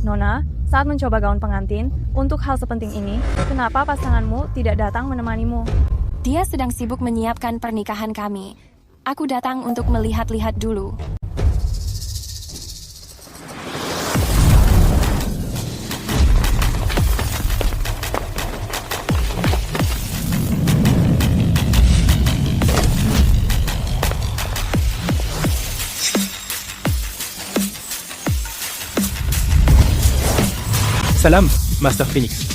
Nona, saat mencoba gaun pengantin, untuk hal sepenting ini, kenapa pasanganmu tidak datang menemanimu? Dia sedang sibuk menyiapkan pernikahan kami. Aku datang untuk melihat-lihat dulu. Salam, Master Phoenix.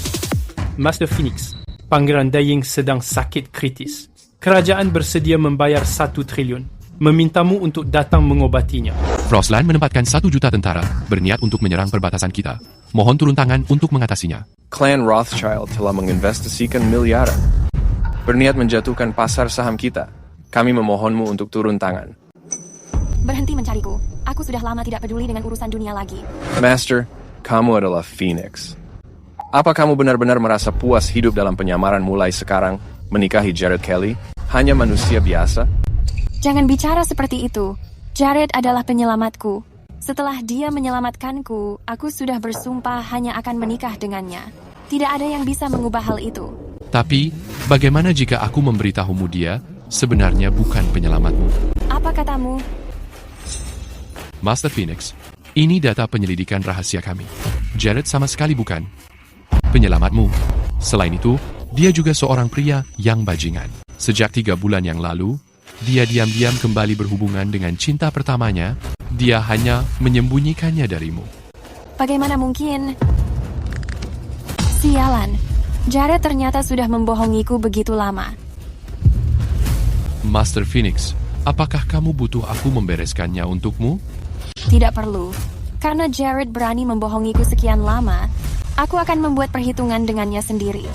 Master Phoenix, Pangeran Daying sedang sakit kritis. Kerajaan bersedia membayar 1 triliun. Memintamu untuk datang mengobatinya. Frostland menempatkan 1 juta tentara berniat untuk menyerang perbatasan kita. Mohon turun tangan untuk mengatasinya. Klan Rothschild telah menginvestasikan miliaran. Berniat menjatuhkan pasar saham kita. Kami memohonmu untuk turun tangan. Berhenti mencariku. Aku sudah lama tidak peduli dengan urusan dunia lagi. Master, kamu adalah Phoenix. Apa kamu benar-benar merasa puas hidup dalam penyamaran mulai sekarang, menikahi Jared Kelly? Hanya manusia biasa? Jangan bicara seperti itu. Jared adalah penyelamatku. Setelah dia menyelamatkanku, aku sudah bersumpah hanya akan menikah dengannya. Tidak ada yang bisa mengubah hal itu. Tapi, bagaimana jika aku memberitahumu dia sebenarnya bukan penyelamatmu? Apa katamu? Master Phoenix, ini data penyelidikan rahasia kami. Jared sama sekali bukan penyelamatmu. Selain itu, dia juga seorang pria yang bajingan. Sejak 3 bulan yang lalu, dia diam-diam kembali berhubungan dengan cinta pertamanya. Dia hanya menyembunyikannya darimu. Bagaimana mungkin? Sialan, Jared ternyata sudah membohongiku begitu lama. Master Phoenix, apakah kamu butuh aku membereskannya untukmu? Tidak perlu. Karena Jared berani membohongiku sekian lama, aku akan membuat perhitungan dengannya sendiri.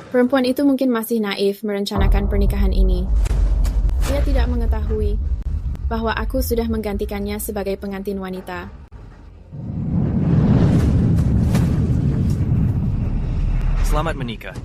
Perempuan itu mungkin masih naif merencanakan pernikahan ini. Dia tidak mengetahui bahwa aku sudah menggantikannya sebagai pengantin wanita. Selamat menikah.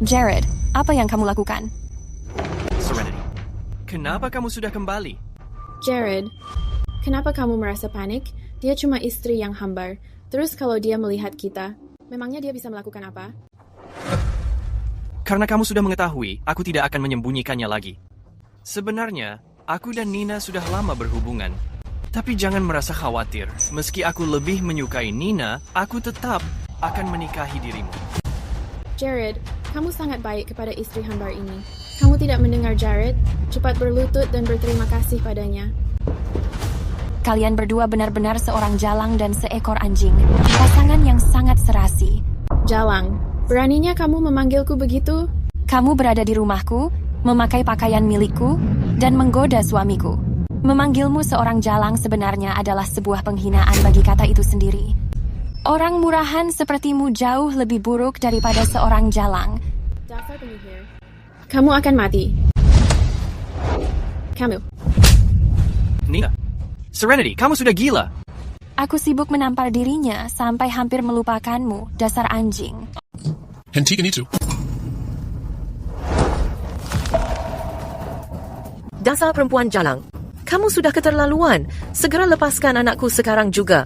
Jared, apa yang kamu lakukan? Serenity, kenapa kamu sudah kembali? Jared, kenapa kamu merasa panik? Dia cuma istri yang hambar. Terus kalau dia melihat kita, memangnya dia bisa melakukan apa? Karena kamu sudah mengetahui, aku tidak akan menyembunyikannya lagi. Sebenarnya, aku dan Nina sudah lama berhubungan. Tapi jangan merasa khawatir. Meski aku lebih menyukai Nina, aku tetap akan menikahi dirimu. Jared, kamu sangat baik kepada istri hambar ini. Kamu tidak mendengar Jared? Cepat berlutut dan berterima kasih padanya. Kalian berdua benar-benar seorang jalang dan seekor anjing. Pasangan yang sangat serasi. Jalang, beraninya kamu memanggilku begitu? Kamu berada di rumahku, memakai pakaian milikku, dan menggoda suamiku. Memanggilmu seorang jalang sebenarnya adalah sebuah penghinaan bagi kata itu sendiri. Orang murahan sepertimu jauh lebih buruk daripada seorang jalang. Dasar penyihir. Kamu akan mati. Kamu. Nina, Serenity, kamu sudah gila. Aku sibuk menampar dirinya sampai hampir melupakanmu, dasar anjing. Hentikan itu. Dasar perempuan jalang. Kamu sudah keterlaluan. Segera lepaskan anakku sekarang juga.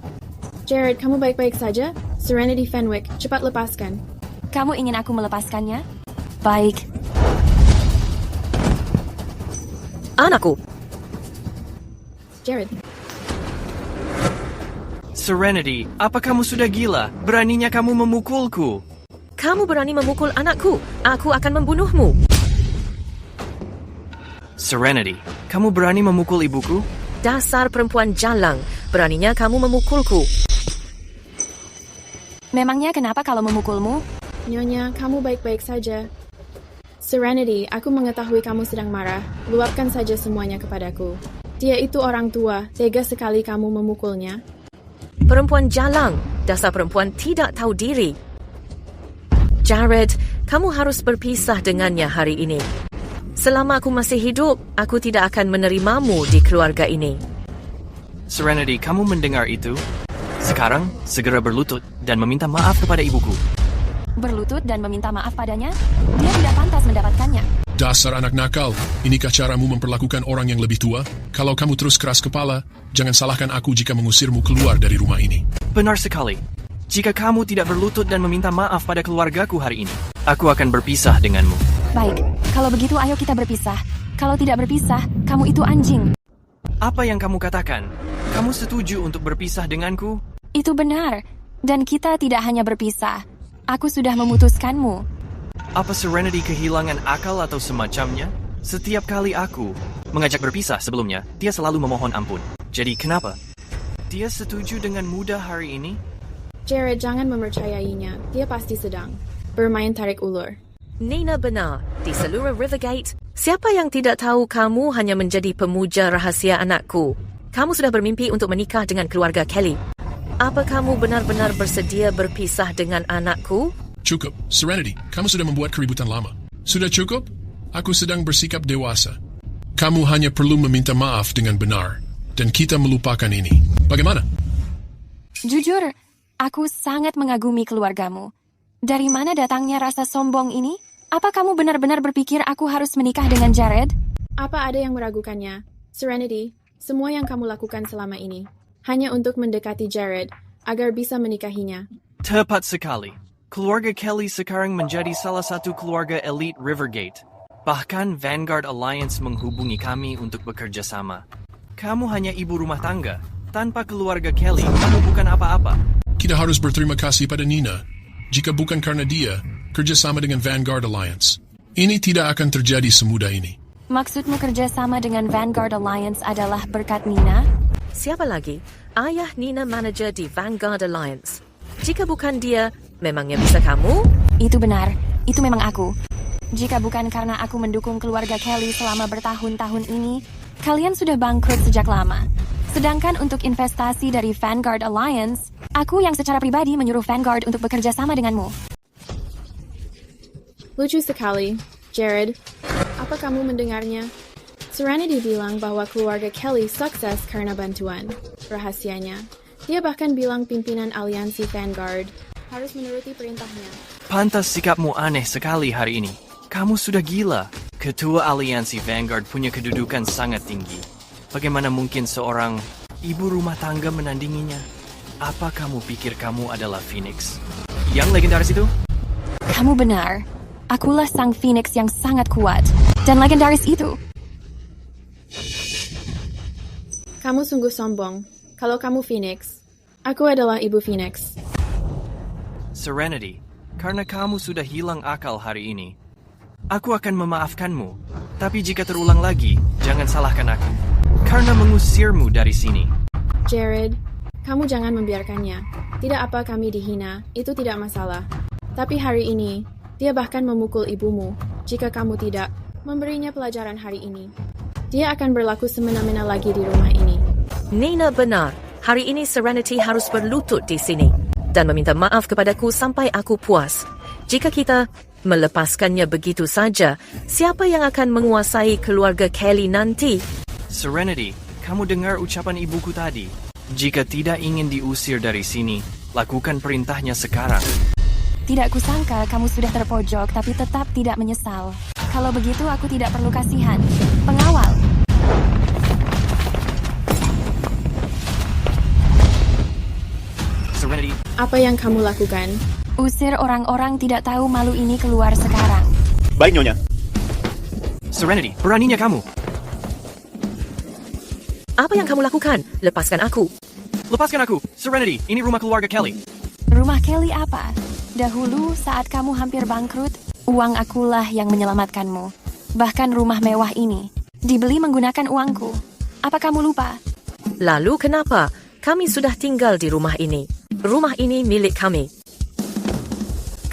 Jared, kamu baik-baik saja? Serenity Fenwick, cepat lepaskan. Kamu ingin aku melepaskannya? Baik. Anakku. Jared. Serenity, apa kamu sudah gila? Beraninya kamu memukulku. Kamu berani memukul anakku. Aku akan membunuhmu. Serenity, kamu berani memukul ibuku? Dasar perempuan jalang. Beraninya kamu memukulku. Memangnya kenapa kalau memukulmu? Nyonya, kamu baik-baik saja. Serenity, aku mengetahui kamu sedang marah. Luapkan saja semuanya kepadaku. Dia itu orang tua. Tega sekali kamu memukulnya. Perempuan jalang. Dasar perempuan tidak tahu diri. Jared, kamu harus berpisah dengannya hari ini. Selama aku masih hidup, aku tidak akan menerimamu di keluarga ini. Serenity, kamu mendengar itu? Sekarang, segera berlutut dan meminta maaf kepada ibuku. Berlutut dan meminta maaf padanya? Dia tidak pantas mendapatkannya. Dasar anak nakal, inikah caramu memperlakukan orang yang lebih tua? Kalau kamu terus keras kepala, jangan salahkan aku jika mengusirmu keluar dari rumah ini. Benar sekali. Jika kamu tidak berlutut dan meminta maaf pada keluargaku hari ini, aku akan berpisah denganmu. Baik, kalau begitu ayo kita berpisah. Kalau tidak berpisah, kamu itu anjing. Apa yang kamu katakan? Kamu setuju untuk berpisah denganku? Itu benar. Dan kita tidak hanya berpisah. Aku sudah memutuskanmu. Apa Serenity kehilangan akal atau semacamnya? Setiap kali aku mengajak berpisah sebelumnya, dia selalu memohon ampun. Jadi kenapa? Dia setuju dengan mudah hari ini? Jared, jangan mempercayainya. Dia pasti sedang bermain tarik ulur. Nina benar, di seluruh Rivergate, siapa yang tidak tahu kamu hanya menjadi pemuja rahasia anakku? Kamu sudah bermimpi untuk menikah dengan keluarga Kelly. Apa kamu benar-benar bersedia berpisah dengan anakku? Cukup, Serenity, kamu sudah membuat keributan lama. Sudah cukup? Aku sedang bersikap dewasa. Kamu hanya perlu meminta maaf dengan benar, dan kita melupakan ini. Bagaimana? Jujur, aku sangat mengagumi keluargamu. Dari mana datangnya rasa sombong ini? Apa kamu benar-benar berpikir aku harus menikah dengan Jared? Apa ada yang meragukannya? Serenity, semua yang kamu lakukan selama ini hanya untuk mendekati Jared agar bisa menikahinya. Tepat sekali. Keluarga Kelly sekarang menjadi salah satu keluarga elit Rivergate. Bahkan Vanguard Alliance menghubungi kami untuk bekerja sama. Kamu hanya ibu rumah tangga. Tanpa keluarga Kelly, kamu bukan apa-apa. Kita harus berterima kasih pada Nina. Jika bukan karena dia, kerjasama dengan Vanguard Alliance, ini tidak akan terjadi semudah ini. Maksudmu kerjasama dengan Vanguard Alliance adalah berkat Nina? Siapa lagi? Ayah Nina manager di Vanguard Alliance. Jika bukan dia, memangnya bisa kamu? Itu benar, itu memang aku. Jika bukan karena aku mendukung keluarga Kelly selama bertahun-tahun ini, kalian sudah bangkrut sejak lama. Sedangkan untuk investasi dari Vanguard Alliance, aku yang secara pribadi menyuruh Vanguard untuk bekerja sama denganmu. Lucu sekali. Jared, apa kamu mendengarnya? Serenity bilang bahwa keluarga Kelly sukses karena bantuan. Rahasianya, dia bahkan bilang pimpinan aliansi Vanguard harus menuruti perintahnya. Pantas sikapmu aneh sekali hari ini. Kamu sudah gila. Ketua aliansi Vanguard punya kedudukan sangat tinggi. Bagaimana mungkin seorang ibu rumah tangga menandinginya? Apa kamu pikir kamu adalah Phoenix? Yang legendaris itu? Kamu benar. Akulah sang Phoenix yang sangat kuat dan legendaris itu. Kamu sungguh sombong. Kalau kamu Phoenix, aku adalah ibu Phoenix. Serenity, karena kamu sudah hilang akal hari ini, aku akan memaafkanmu. Tapi jika terulang lagi, jangan salahkan aku. Karena mengusirmu dari sini. Jared, kamu jangan membiarkannya. Tidak apa kami dihina, itu tidak masalah. Tapi hari ini, dia bahkan memukul ibumu jika kamu tidak memberinya pelajaran hari ini. Dia akan berlaku semena-mena lagi di rumah ini. Nina benar. Hari ini Serenity harus berlutut di sini dan meminta maaf kepadaku sampai aku puas. Jika kita melepaskannya begitu saja, siapa yang akan menguasai keluarga Kelly nanti? Serenity, kamu dengar ucapan ibuku tadi. Jika tidak ingin diusir dari sini, lakukan perintahnya sekarang. Tidak kusangka kamu sudah terpojok tapi tetap tidak menyesal. Kalau begitu aku tidak perlu kasihan. Pengawal. Serenity, Apa yang kamu lakukan? Usir orang-orang tidak tahu malu ini keluar sekarang. Baik, Nyonya. Serenity, beraninya kamu. Apa yang kamu lakukan? Lepaskan aku. Lepaskan aku. Serenity, ini rumah keluarga Kelly. Rumah Kelly apa? Dahulu saat kamu hampir bangkrut, uang akulah yang menyelamatkanmu. Bahkan rumah mewah ini dibeli menggunakan uangku. Apa kamu lupa? Lalu kenapa? Kami sudah tinggal di rumah ini. Rumah ini milik kami.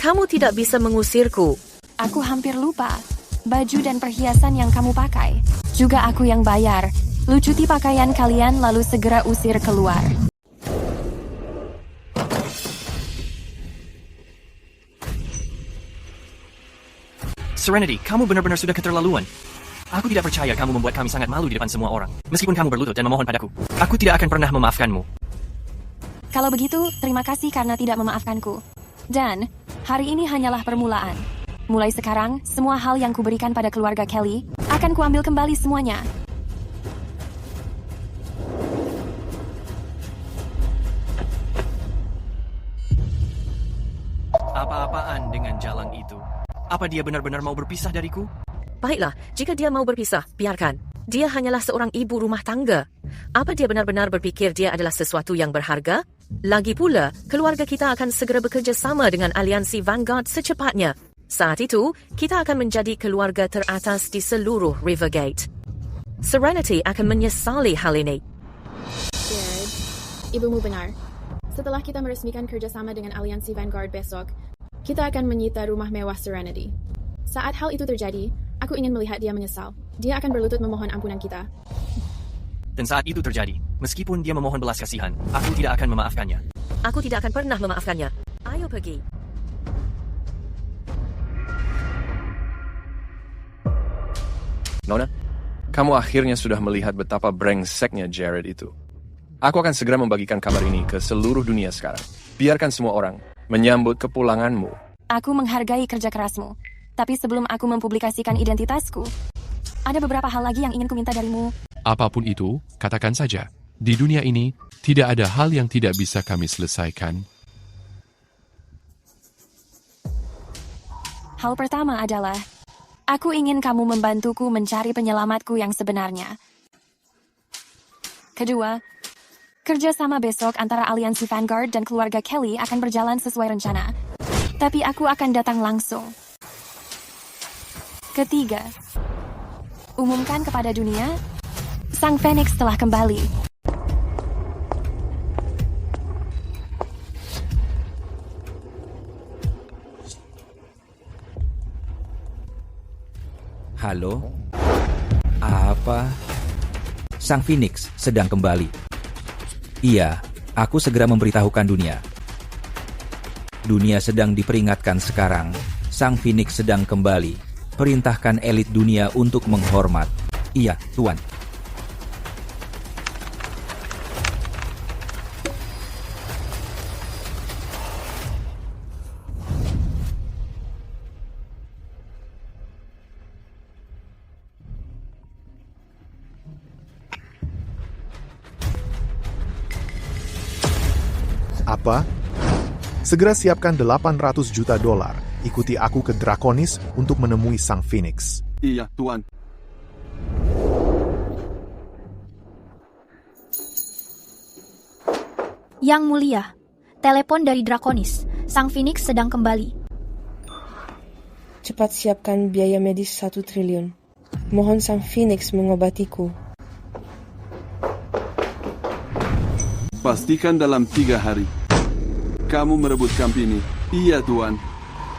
Kamu tidak bisa mengusirku. Aku hampir lupa. Baju dan perhiasan yang kamu pakai juga aku yang bayar. Lucuti pakaian kalian lalu segera usir keluar. Serenity, kamu benar-benar sudah keterlaluan. Aku tidak percaya kamu membuat kami sangat malu di depan semua orang. Meskipun kamu berlutut dan memohon padaku, aku tidak akan pernah memaafkanmu. Kalau begitu, terima kasih karena tidak memaafkanku. Dan, hari ini hanyalah permulaan. Mulai sekarang, semua hal yang kuberikan pada keluarga Kelly, akan kuambil kembali semuanya. Apa-apaan dengan jalan itu? Apa dia benar-benar mau berpisah dariku? Baiklah, jika dia mau berpisah, biarkan. Dia hanyalah seorang ibu rumah tangga. Apa dia benar-benar berfikir dia adalah sesuatu yang berharga? Lagi pula, keluarga kita akan segera bekerja sama dengan aliansi Vanguard secepatnya. Saat itu, kita akan menjadi keluarga teratas di seluruh Rivergate. Serenity akan menyesali hal ini. Jared, ibumu benar. Setelah kita meresmikan kerjasama dengan aliansi Vanguard besok, kita akan menyita rumah mewah Serenity. Saat hal itu terjadi, aku ingin melihat dia menyesal. Dia akan berlutut memohon ampunan kita. Dan saat itu terjadi, meskipun dia memohon belas kasihan, aku tidak akan memaafkannya. Aku tidak akan pernah memaafkannya. Ayo pergi. Nona, kamu akhirnya sudah melihat betapa brengseknya Jared itu. Aku akan segera membagikan kabar ini ke seluruh dunia sekarang. Biarkan semua orang menyambut kepulanganmu. Aku menghargai kerja kerasmu. Tapi sebelum aku mempublikasikan identitasku, ada beberapa hal lagi yang ingin ku minta darimu. Apapun itu, katakan saja. Di dunia ini, tidak ada hal yang tidak bisa kami selesaikan. Hal pertama adalah, aku ingin kamu membantuku mencari penyelamatku yang sebenarnya. Kedua, kerjasama besok antara aliansi Vanguard dan keluarga Kelly akan berjalan sesuai rencana. Tapi aku akan datang langsung. Ketiga, umumkan kepada dunia, Sang Phoenix telah kembali. Halo? Apa? Sang Phoenix sedang kembali. Iya, aku segera memberitahukan dunia. Dunia sedang diperingatkan sekarang. Sang Phoenix sedang kembali. Perintahkan elit dunia untuk menghormat. Iya, Tuan. Apa? Segera siapkan $800 juta. Ikuti aku ke Draconis untuk menemui Sang Phoenix. Iya, Tuan. Yang mulia, telepon dari Draconis. Sang Phoenix sedang kembali. Cepat siapkan biaya medis 1 triliun. Mohon Sang Phoenix mengobatiku. Pastikan dalam 3 hari. Kamu merebut kamp ini. Iya, Tuan.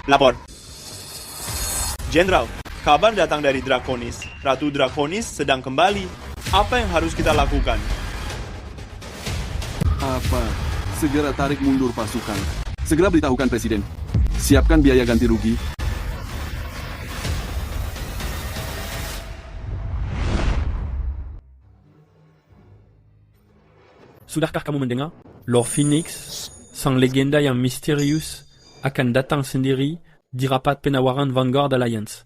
Lapor. Jenderal, kabar datang dari Draconis. Ratu Draconis sedang kembali. Apa yang harus kita lakukan? Apa? Segera tarik mundur pasukan. Segera beritahukan Presiden. Siapkan biaya ganti rugi. Sudahkah kamu mendengar? Lord Phoenix, sang legenda yang misterius, akan datang sendiri di rapat penawaran Vanguard Alliance.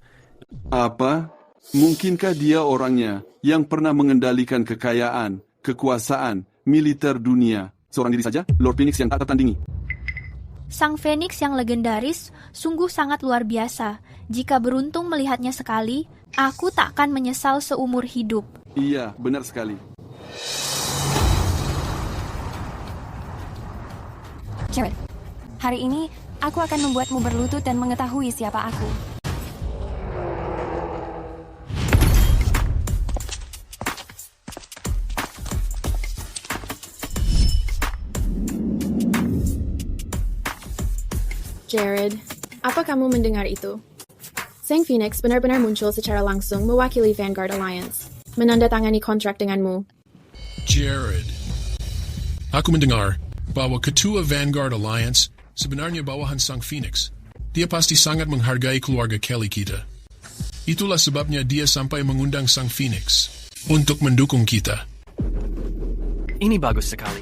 Apa? Mungkinkah dia orangnya yang pernah mengendalikan kekayaan, kekuasaan, militer dunia? Seorang diri saja, Lord Phoenix yang tak tertandingi. Sang Phoenix yang legendaris sungguh sangat luar biasa. Jika beruntung melihatnya sekali, aku tak akan menyesal seumur hidup. Iya, benar sekali. Jared, hari ini aku akan membuatmu berlutut dan mengetahui siapa aku. Jared, apa kamu mendengar itu? Sang Phoenix benar-benar muncul secara langsung mewakili Vanguard Alliance, menandatangani kontrak denganmu. Jared, aku mendengar bahwa Ketua Vanguard Alliance sebenarnya bawahan Sang Phoenix. Dia pasti sangat menghargai keluarga Kelly kita. Itulah sebabnya dia sampai mengundang Sang Phoenix untuk mendukung kita. Ini bagus sekali.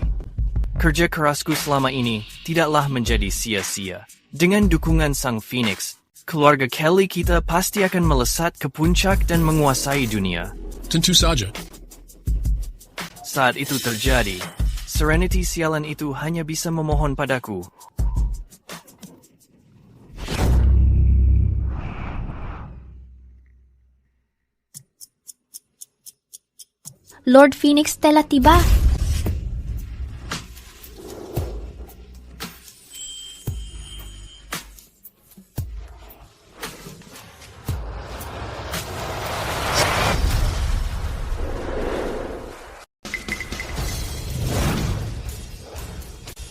Kerja kerasku selama ini tidaklah menjadi sia-sia. Dengan dukungan Sang Phoenix, keluarga Kelly kita pasti akan melesat ke puncak dan menguasai dunia. Tentu saja. Saat itu terjadi, Serenity sialan itu hanya bisa memohon padaku. Lord Phoenix telah tiba.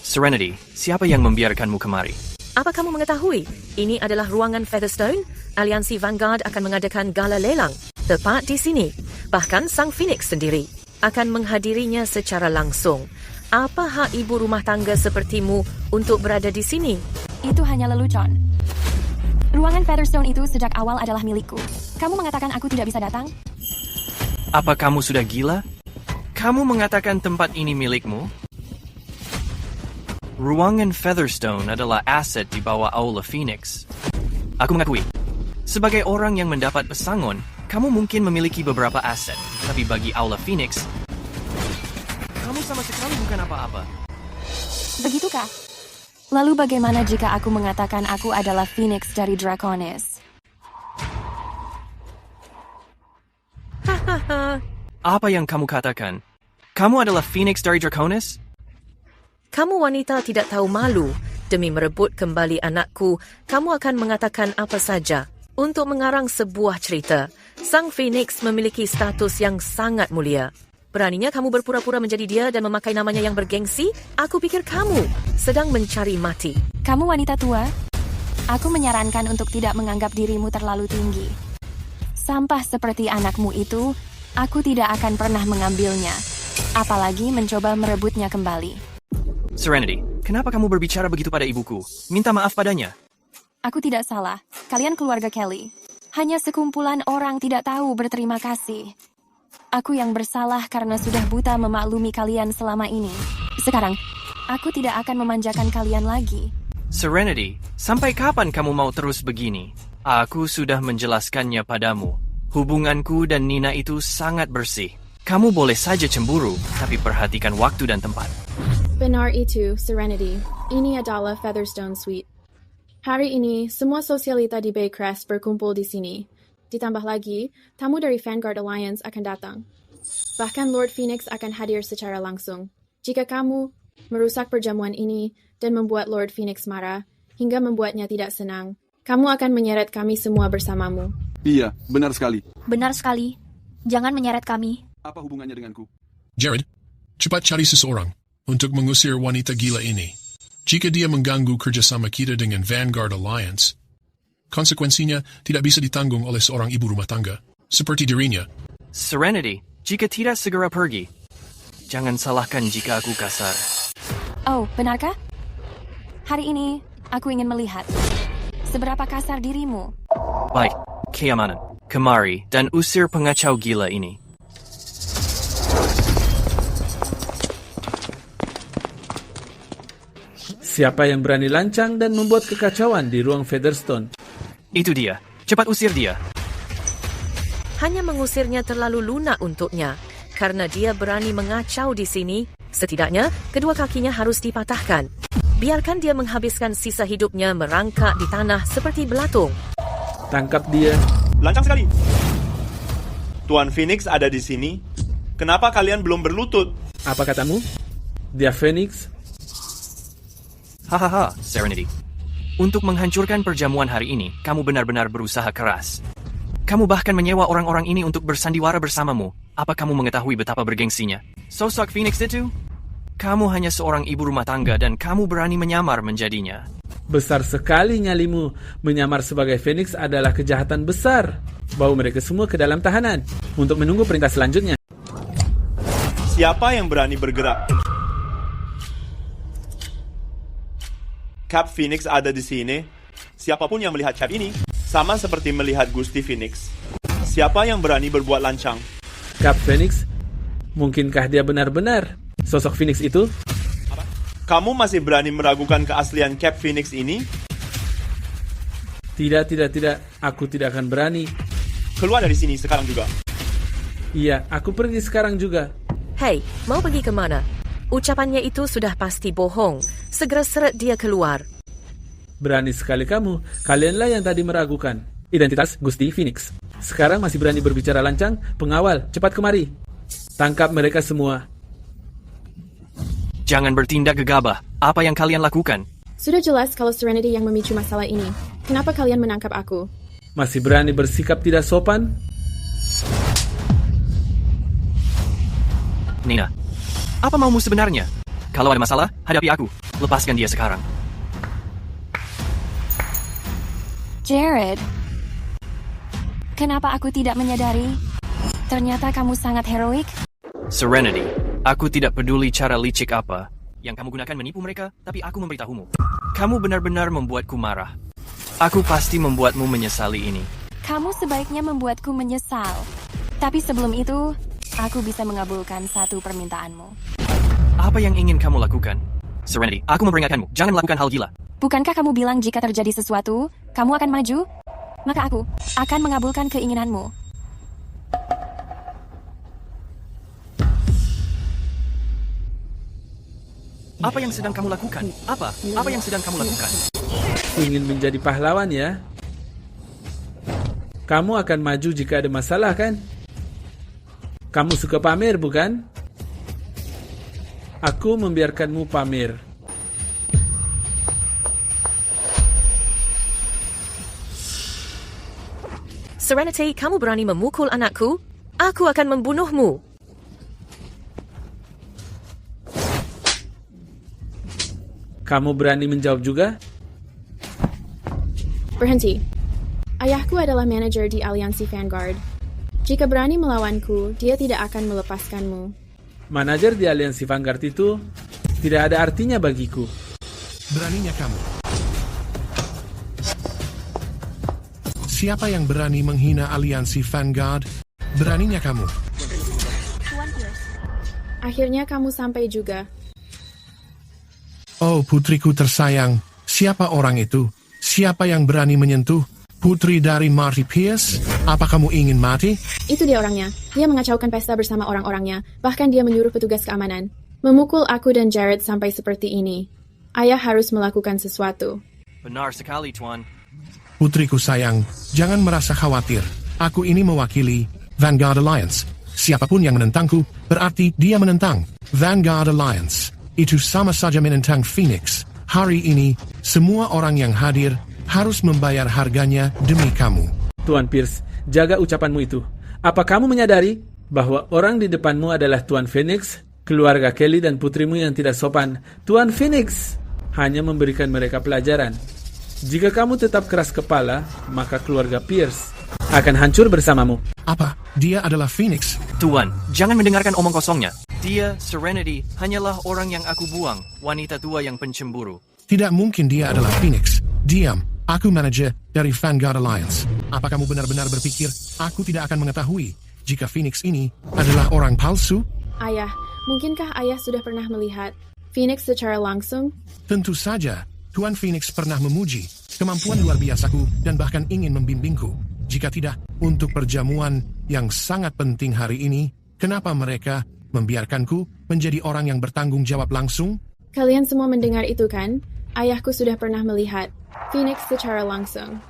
Serenity, siapa yang membiarkanmu kemari? Apa kamu mengetahui? Ini adalah ruangan Featherstone. Aliansi Vanguard akan mengadakan gala lelang tepat di sini. Bahkan Sang Phoenix sendiri akan menghadirinya secara langsung. Apa hak ibu rumah tangga sepertimu untuk berada di sini? Itu hanya lelucon. Ruangan Featherstone itu sejak awal adalah milikku. Kamu mengatakan aku tidak bisa datang? Apa kamu sudah gila? Kamu mengatakan tempat ini milikmu? Ruangan Featherstone adalah aset di bawah Aula Phoenix. Aku mengakui, sebagai orang yang mendapat pesangon, kamu mungkin memiliki beberapa aset, tapi bagi Aula Phoenix, kamu sama sekali bukan apa-apa. Begitukah? Lalu bagaimana jika aku mengatakan aku adalah Phoenix dari Draconis? Apa yang kamu katakan? Kamu adalah Phoenix dari Draconis? Kamu wanita tidak tahu malu. Demi merebut kembali anakku, kamu akan mengatakan apa saja untuk mengarang sebuah cerita. Sang Phoenix memiliki status yang sangat mulia. Beraninya kamu berpura-pura menjadi dia dan memakai namanya yang bergengsi? Aku pikir kamu sedang mencari mati. Kamu wanita tua? Aku menyarankan untuk tidak menganggap dirimu terlalu tinggi. Sampah seperti anakmu itu, aku tidak akan pernah mengambilnya. Apalagi mencoba merebutnya kembali. Serenity, kenapa kamu berbicara begitu pada ibuku? Minta maaf padanya. Aku tidak salah. Kalian keluarga Kelly. Hanya sekumpulan orang tidak tahu berterima kasih. Aku yang bersalah karena sudah buta memaklumi kalian selama ini. Sekarang, aku tidak akan memanjakan kalian lagi. Serenity, sampai kapan kamu mau terus begini? Aku sudah menjelaskannya padamu. Hubunganku dan Nina itu sangat bersih. Kamu boleh saja cemburu, tapi perhatikan waktu dan tempat. Benar itu, Serenity. Ini adalah Featherstone Suite. Hari ini, semua sosialita di Baycrest berkumpul di sini. Ditambah lagi, tamu dari Vanguard Alliance akan datang. Bahkan Lord Phoenix akan hadir secara langsung. Jika kamu merusak perjamuan ini dan membuat Lord Phoenix marah, hingga membuatnya tidak senang, kamu akan menyeret kami semua bersamamu. Iya, benar sekali. Benar sekali. Jangan menyeret kami. Apa hubungannya denganku? Jared, cepat cari seseorang untuk mengusir wanita gila ini. Jika dia mengganggu kerjasama kita dengan Vanguard Alliance, konsekuensinya tidak bisa ditanggung oleh seorang ibu rumah tangga, seperti dirinya. Serenity, jika tidak segera pergi. Jangan salahkan jika aku kasar. Oh, benarkah? Hari ini, aku ingin melihat seberapa kasar dirimu. Baik, keamanan. Kemari dan usir pengacau gila ini. Siapa yang berani lancang dan membuat kekacauan di ruang Featherstone? Itu dia. Cepat usir dia. Hanya mengusirnya terlalu lunak untuknya. Karena dia berani mengacau di sini, setidaknya kedua kakinya harus dipatahkan. Biarkan dia menghabiskan sisa hidupnya merangkak di tanah seperti belatung. Tangkap dia. Lancang sekali. Tuan Phoenix ada di sini. Kenapa kalian belum berlutut? Apa katamu? Dia Phoenix? Hahaha, Serenity. Untuk menghancurkan perjamuan hari ini, kamu benar-benar berusaha keras. Kamu bahkan menyewa orang-orang ini untuk bersandiwara bersamamu. Apa kamu mengetahui betapa bergengsinya? Sosok Phoenix itu? Kamu hanya seorang ibu rumah tangga dan kamu berani menyamar menjadinya. Besar sekali nyalimu. Menyamar sebagai Phoenix adalah kejahatan besar. Bawa mereka semua ke dalam tahanan untuk menunggu perintah selanjutnya. Siapa yang berani bergerak? Cap Phoenix ada di sini. Siapapun yang melihat cap ini, Sama seperti melihat Gusti Phoenix. Siapa yang berani berbuat lancang? Kap Phoenix, mungkinkah dia benar-benar sosok Phoenix itu? Kamu masih berani meragukan keaslian Cap Phoenix ini? Tidak. Aku tidak akan berani. Keluar dari sini sekarang juga. Iya, aku pergi sekarang juga. Hei, mau pergi ke mana? Ucapannya itu sudah pasti bohong. Segera seret dia keluar. Berani sekali kamu. Kalianlah yang tadi meragukan identitas Gusti Phoenix. Sekarang masih berani berbicara lancang? Pengawal, cepat kemari. Tangkap mereka semua. Jangan bertindak gegabah. Apa yang kalian lakukan? Sudah jelas kalau Serenity yang memicu masalah ini. Kenapa kalian menangkap aku? Masih berani bersikap tidak sopan? Nina, apa maumu sebenarnya? Kalau ada masalah, hadapi aku. Lepaskan dia sekarang. Jared, kenapa aku tidak menyadari? Ternyata kamu sangat heroik. Serenity, aku tidak peduli cara licik apa yang kamu gunakan menipu mereka, tapi aku memberitahumu. Kamu benar-benar membuatku marah. Aku pasti membuatmu menyesali ini. Kamu sebaiknya membuatku menyesal. Tapi sebelum itu, aku bisa mengabulkan satu permintaanmu. Apa yang ingin kamu lakukan? Serenity, aku memperingatkanmu, jangan melakukan hal gila. Bukankah kamu bilang jika terjadi sesuatu, kamu akan maju? Maka aku akan mengabulkan keinginanmu. Apa yang sedang kamu lakukan? Apa yang sedang kamu lakukan? Ingin menjadi pahlawan ya? Kamu akan maju jika ada masalah kan? Kamu suka pamer bukan? Aku membiarkanmu pamer. Serenity, kamu berani memukul anakku? Aku akan membunuhmu. Kamu berani menjawab juga? Berhenti. Ayahku adalah manajer di Aliansi Vanguard. Jika berani melawanku, dia tidak akan melepaskanmu. Manajer di Aliansi Vanguard itu tidak ada artinya bagiku. Beraninya kamu. Siapa yang berani menghina Aliansi Vanguard? Beraninya kamu. Akhirnya kamu sampai juga. Oh putriku tersayang, siapa orang itu? Siapa yang berani menyentuh? Putri dari Marty Pierce? Apa kamu ingin mati? Itu dia orangnya. Dia mengacaukan pesta bersama orang-orangnya. Bahkan dia menyuruh petugas keamanan memukul aku dan Jared sampai seperti ini. Ayah harus melakukan sesuatu. Benar sekali, Tuan. Putriku sayang, jangan merasa khawatir. Aku ini mewakili Vanguard Alliance. Siapapun yang menentangku, berarti dia menentang Vanguard Alliance. Itu sama saja menentang Phoenix. Hari ini, semua orang yang hadir harus membayar harganya demi kamu. Tuan Pierce, jaga ucapanmu itu. Apa kamu menyadari bahwa orang di depanmu adalah Tuan Phoenix, keluarga Kelly dan putrimu yang tidak sopan? Tuan Phoenix hanya memberikan mereka pelajaran. Jika kamu tetap keras kepala, maka keluarga Pierce akan hancur bersamamu. Apa? Dia adalah Phoenix? Tuan, jangan mendengarkan omong kosongnya. Dia, Serenity, hanyalah orang yang aku buang, wanita tua yang pencemburu. Tidak mungkin dia adalah Phoenix. Diam, aku manajer dari Vanguard Alliance. Apa kamu benar-benar berpikir aku tidak akan mengetahui jika Phoenix ini adalah orang palsu? Ayah, mungkinkah ayah sudah pernah melihat Phoenix secara langsung? Tentu saja, Tuan Phoenix pernah memuji kemampuan luar biasaku dan bahkan ingin membimbingku. Jika tidak, untuk perjamuan yang sangat penting hari ini, kenapa mereka membiarkanku menjadi orang yang bertanggung jawab langsung? Kalian semua mendengar itu kan? Ayahku sudah pernah melihat Phoenix secara langsung.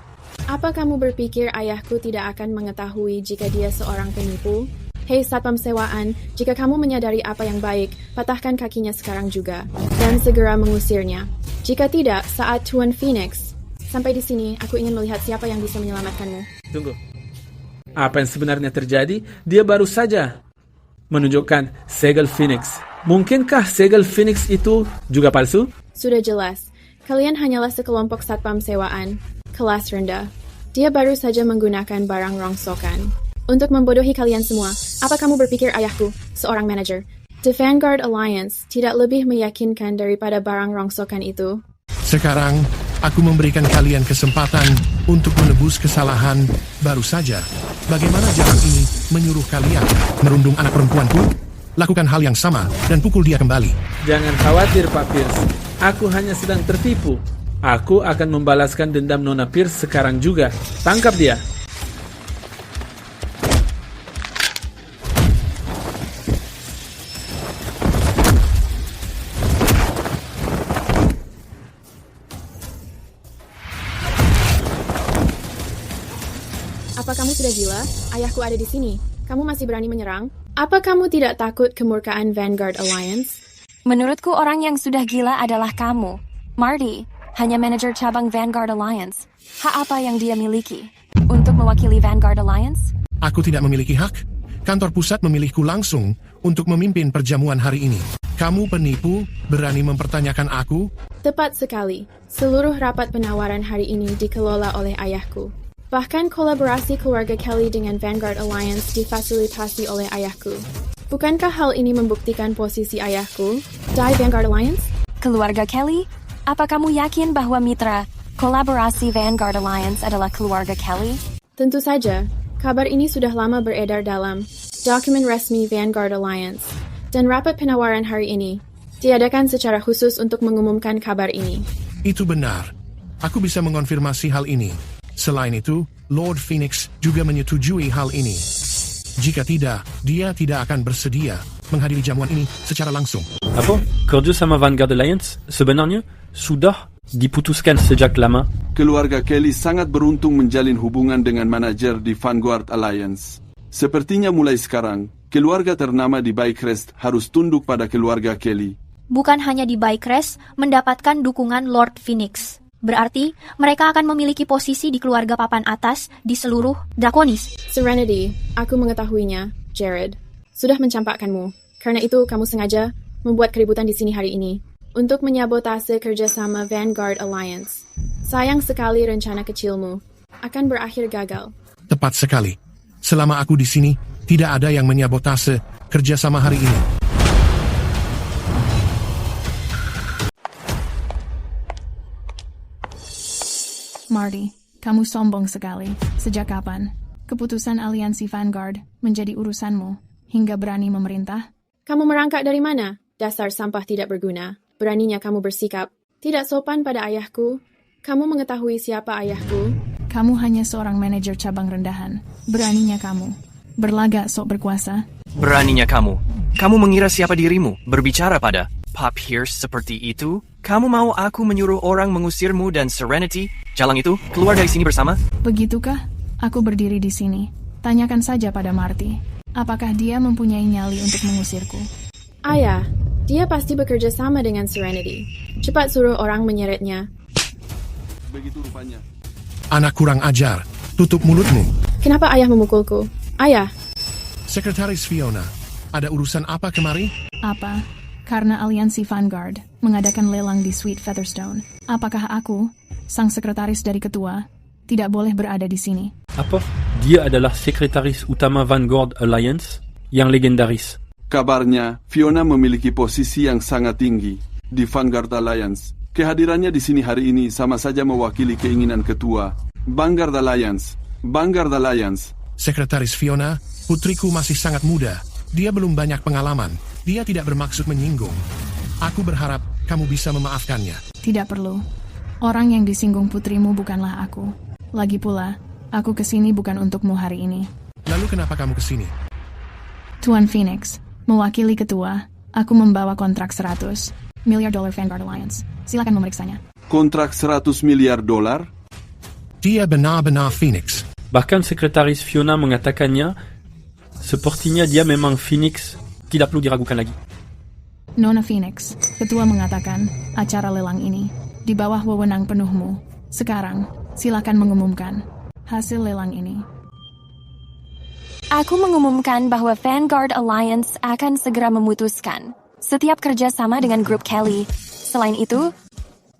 Apa kamu berpikir ayahku tidak akan mengetahui jika dia seorang penipu? Hei satpam sewaan, jika kamu menyadari apa yang baik, patahkan kakinya sekarang juga, dan segera mengusirnya. Jika tidak, saat Tuan Phoenix. Sampai di sini, aku ingin melihat siapa yang bisa menyelamatkanmu. Tunggu. Apa yang sebenarnya terjadi? Dia baru saja menunjukkan segel Phoenix. Mungkinkah segel Phoenix itu juga palsu? Sudah jelas. Kalian hanyalah sekelompok satpam sewaan, kelas rendah. Dia baru saja menggunakan barang rongsokan. Untuk membodohi kalian semua, apa kamu berpikir ayahku, seorang manajer, The Vanguard Alliance tidak lebih meyakinkan daripada barang rongsokan itu? Sekarang, Aku memberikan kalian kesempatan untuk menebus kesalahan baru saja. Bagaimana jalan ini menyuruh kalian merundung anak perempuanku? Lakukan hal yang sama dan pukul dia kembali. Jangan khawatir, Pak Pierce. Aku hanya sedang tertipu. Aku akan membalaskan dendam Nona Pierce sekarang juga. Tangkap dia. Apa kamu sudah gila? Ayahku ada di sini. Kamu masih berani menyerang? Apa kamu tidak takut kemurkaan Vanguard Alliance? Menurutku orang yang sudah gila adalah kamu, Marty, hanya manajer cabang Vanguard Alliance. Hak apa yang dia miliki untuk mewakili Vanguard Alliance? Aku tidak memiliki hak. Kantor pusat memilihku langsung untuk memimpin perjamuan hari ini. Kamu penipu, berani mempertanyakan aku? Tepat sekali. Seluruh rapat penawaran hari ini dikelola oleh ayahku. Bahkan kolaborasi keluarga Kelly dengan Vanguard Alliance difasilitasi oleh ayahku. Bukankah hal ini membuktikan posisi ayahku di Vanguard Alliance? Keluarga Kelly? Apa kamu yakin bahwa mitra kolaborasi Vanguard Alliance adalah keluarga Kelly? Tentu saja. Kabar ini sudah lama beredar dalam dokumen resmi Vanguard Alliance. Dan rapat penawaran hari ini diadakan secara khusus untuk mengumumkan kabar ini. Itu benar. Aku bisa mengonfirmasi hal ini. Selain itu, Lord Phoenix juga menyetujui hal ini. Jika tidak, dia tidak akan bersedia menghadiri jamuan ini secara langsung. Apa? Kerja sama Vanguard Alliance sebenarnya sudah diputuskan sejak lama. Keluarga Kelly sangat beruntung menjalin hubungan dengan manajer di Vanguard Alliance. Sepertinya mulai sekarang, keluarga ternama di Bycrest harus tunduk pada keluarga Kelly. Bukan hanya di Bycrest mendapatkan dukungan Lord Phoenix. Berarti, mereka akan memiliki posisi di keluarga papan atas di seluruh Draconis. Serenity, aku mengetahuinya, Jared. Sudah mencampakkanmu. Karena itu, kamu sengaja membuat keributan di sini hari ini untuk menyabotase kerjasama Vanguard Alliance. Sayang sekali rencana kecilmu akan berakhir gagal. Tepat sekali. Selama aku di sini, tidak ada yang menyabotase kerjasama hari ini. Marty, kamu sombong sekali. Sejak kapan keputusan aliansi Vanguard menjadi urusanmu hingga berani memerintah? Kamu merangkak dari mana? Dasar sampah tidak berguna. Beraninya kamu bersikap tidak sopan pada ayahku. Kamu mengetahui siapa ayahku? Kamu hanya seorang manajer cabang rendahan. Beraninya kamu berlagak sok berkuasa. Beraninya kamu. Kamu mengira siapa dirimu? Berbicara pada Pak Pierce seperti itu? Kamu mau aku menyuruh orang mengusirmu dan Serenity? Jalan itu, keluar dari sini bersama? Begitukah? Aku berdiri di sini. Tanyakan saja pada Marty. Apakah dia mempunyai nyali untuk mengusirku? Ayah, dia pasti bekerja sama dengan Serenity. Cepat suruh orang menyeretnya. Begitu rupanya. Anak kurang ajar. Tutup mulutmu. Kenapa ayah memukulku? Ayah. Sekretaris Fiona, ada urusan apa kemari? Apa? Karena aliansi Vanguard mengadakan lelang di Suite Featherstone. Apakah aku, sang sekretaris dari ketua, tidak boleh berada di sini? Apa? Dia adalah sekretaris utama Vanguard Alliance yang legendaris. Kabarnya, Fiona memiliki posisi yang sangat tinggi di Vanguard Alliance. Kehadirannya di sini hari ini sama saja mewakili keinginan ketua Vanguard Alliance. Vanguard Alliance. Sekretaris Fiona, putriku masih sangat muda. Dia belum banyak pengalaman. Dia tidak bermaksud menyinggung. Aku berharap kamu bisa memaafkannya. Tidak perlu. Orang yang disinggung putrimu bukanlah aku. Lagi pula, aku kesini bukan untukmu hari ini. Lalu kenapa kamu kesini? Tuan Phoenix, mewakili ketua, aku membawa kontrak $100 miliar Vanguard Alliance. Silakan memeriksanya. Kontrak $100 miliar? Dia benar-benar Phoenix. Bahkan sekretaris Fiona mengatakannya, sepertinya dia memang Phoenix. Tidak perlu diragukan lagi. Nona Phoenix, ketua mengatakan acara lelang ini di bawah wewenang penuhmu. Sekarang, silakan mengumumkan hasil lelang ini. Aku mengumumkan bahwa Vanguard Alliance akan segera memutuskan setiap kerjasama dengan grup Kelly. Selain itu,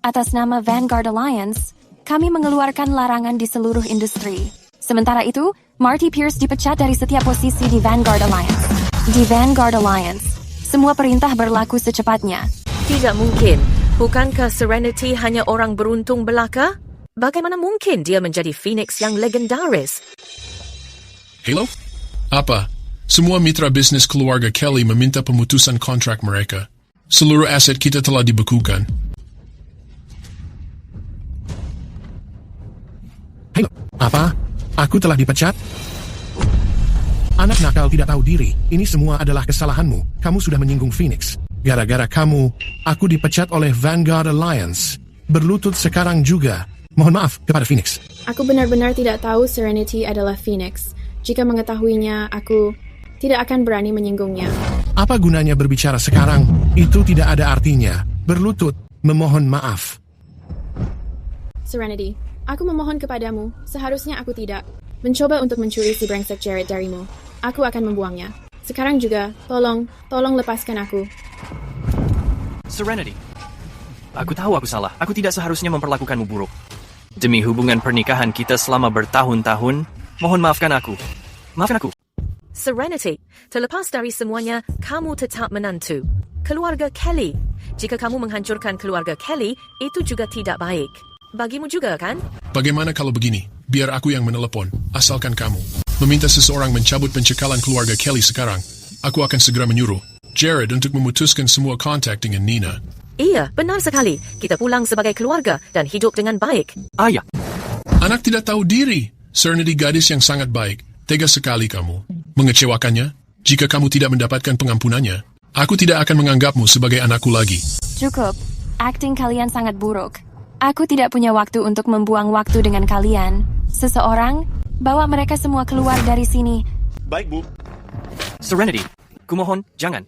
atas nama Vanguard Alliance, kami mengeluarkan larangan di seluruh industri. Sementara itu, Marty Pierce dipecat dari setiap posisi di Vanguard Alliance. Di Vanguard Alliance, semua perintah berlaku secepatnya. Tidak mungkin. Bukankah Serenity hanya orang beruntung belaka? Bagaimana mungkin dia menjadi Phoenix yang legendaris? Halo? Apa? Semua mitra bisnis keluarga Kelly meminta pemutusan kontrak mereka. Seluruh aset kita telah dibekukan. Halo, apa? Aku telah dipecat? Anak nakal tidak tahu diri. Ini semua adalah kesalahanmu. Kamu sudah menyinggung Phoenix. Gara-gara kamu, aku dipecat oleh Vanguard Alliance. Berlutut sekarang juga. Mohon maaf kepada Phoenix. Aku benar-benar tidak tahu Serenity adalah Phoenix. Jika mengetahuinya, aku tidak akan berani menyinggungnya. Apa gunanya berbicara sekarang? Itu tidak ada artinya. Berlutut, memohon maaf. Serenity, aku memohon kepadamu, seharusnya aku tidak mencoba untuk mencuri si brengsek Jared darimu. Aku akan membuangnya. Sekarang juga, tolong lepaskan aku. Serenity, aku tahu aku salah. Aku tidak seharusnya memperlakukanmu buruk. Demi hubungan pernikahan kita selama bertahun-tahun, mohon maafkan aku. Maafkan aku. Serenity, terlepas dari semuanya, kamu tetap menantu. Keluarga Kelly. Jika kamu menghancurkan keluarga Kelly, itu juga tidak baik. Bagimu juga, kan? Bagaimana kalau begini? Biar aku yang menelepon, asalkan kamu meminta seseorang mencabut pencekalan keluarga Kelly sekarang. Aku akan segera menyuruh Jared untuk memutuskan semua kontak dengan Nina. Iya, benar sekali. Kita pulang sebagai keluarga dan hidup dengan baik. Ayah. Anak tidak tahu diri. Serenity gadis yang sangat baik. Tega sekali kamu. Mengecewakannya? Jika kamu tidak mendapatkan pengampunannya, aku tidak akan menganggapmu sebagai anakku lagi. Cukup. Akting kalian sangat buruk. Aku tidak punya waktu untuk membuang waktu dengan kalian. Seseorang, bawa mereka semua keluar dari sini. Baik, Bu. Serenity, kumohon, jangan.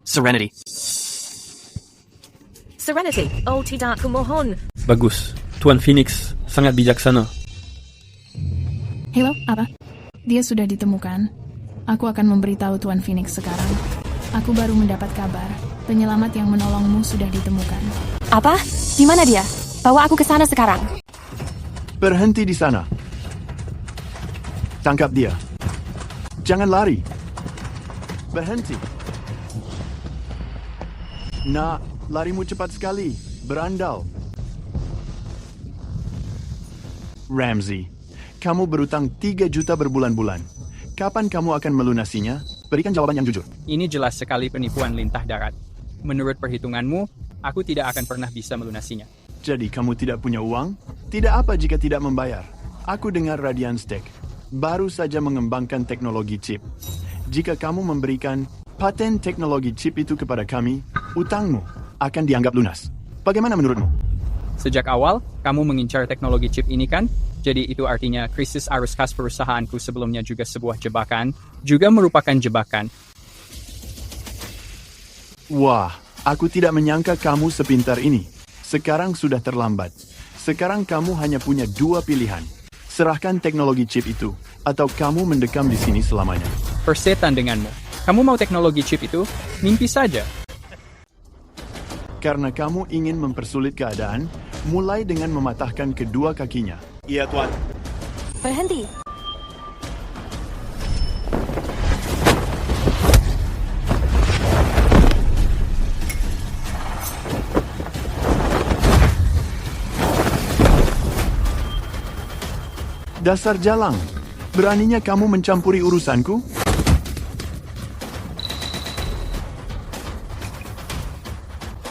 Serenity. Serenity, oh tidak, kumohon. Bagus. Tuan Phoenix sangat bijaksana. Halo, apa? Dia sudah ditemukan. Aku akan memberitahu Tuan Phoenix sekarang. Aku baru mendapat kabar. Penyelamat yang menolongmu sudah ditemukan. Apa? Di mana dia? Bawa aku ke sana sekarang. Berhenti di sana. Tangkap dia. Jangan lari. Berhenti. Nak, larimu cepat sekali. Berandal. Ramsey, kamu berutang 3 juta berbulan-bulan. Kapan kamu akan melunasinya? Berikan jawaban yang jujur. Ini jelas sekali penipuan lintah darat. Menurut perhitunganmu, aku tidak akan pernah bisa melunasinya. Jadi kamu tidak punya uang? Tidak apa jika tidak membayar. Aku dengar Radiance Tech baru saja mengembangkan teknologi chip. Jika kamu memberikan paten teknologi chip itu kepada kami, utangmu akan dianggap lunas. Bagaimana menurutmu? Sejak awal, kamu mengincar teknologi chip ini kan? Jadi itu artinya krisis arus kas perusahaanku sebelumnya juga sebuah jebakan, juga merupakan jebakan. Wah, aku tidak menyangka kamu sepintar ini. Sekarang sudah terlambat. Sekarang kamu hanya punya 2 pilihan. Serahkan teknologi chip itu, atau kamu mendekam di sini selamanya. Persetan denganmu. Kamu mau teknologi chip itu? Mimpi saja. Karena kamu ingin mempersulit keadaan, mulai dengan mematahkan kedua kakinya. Iya, Tuan. Berhenti. Dasar jalang, beraninya kamu mencampuri urusanku?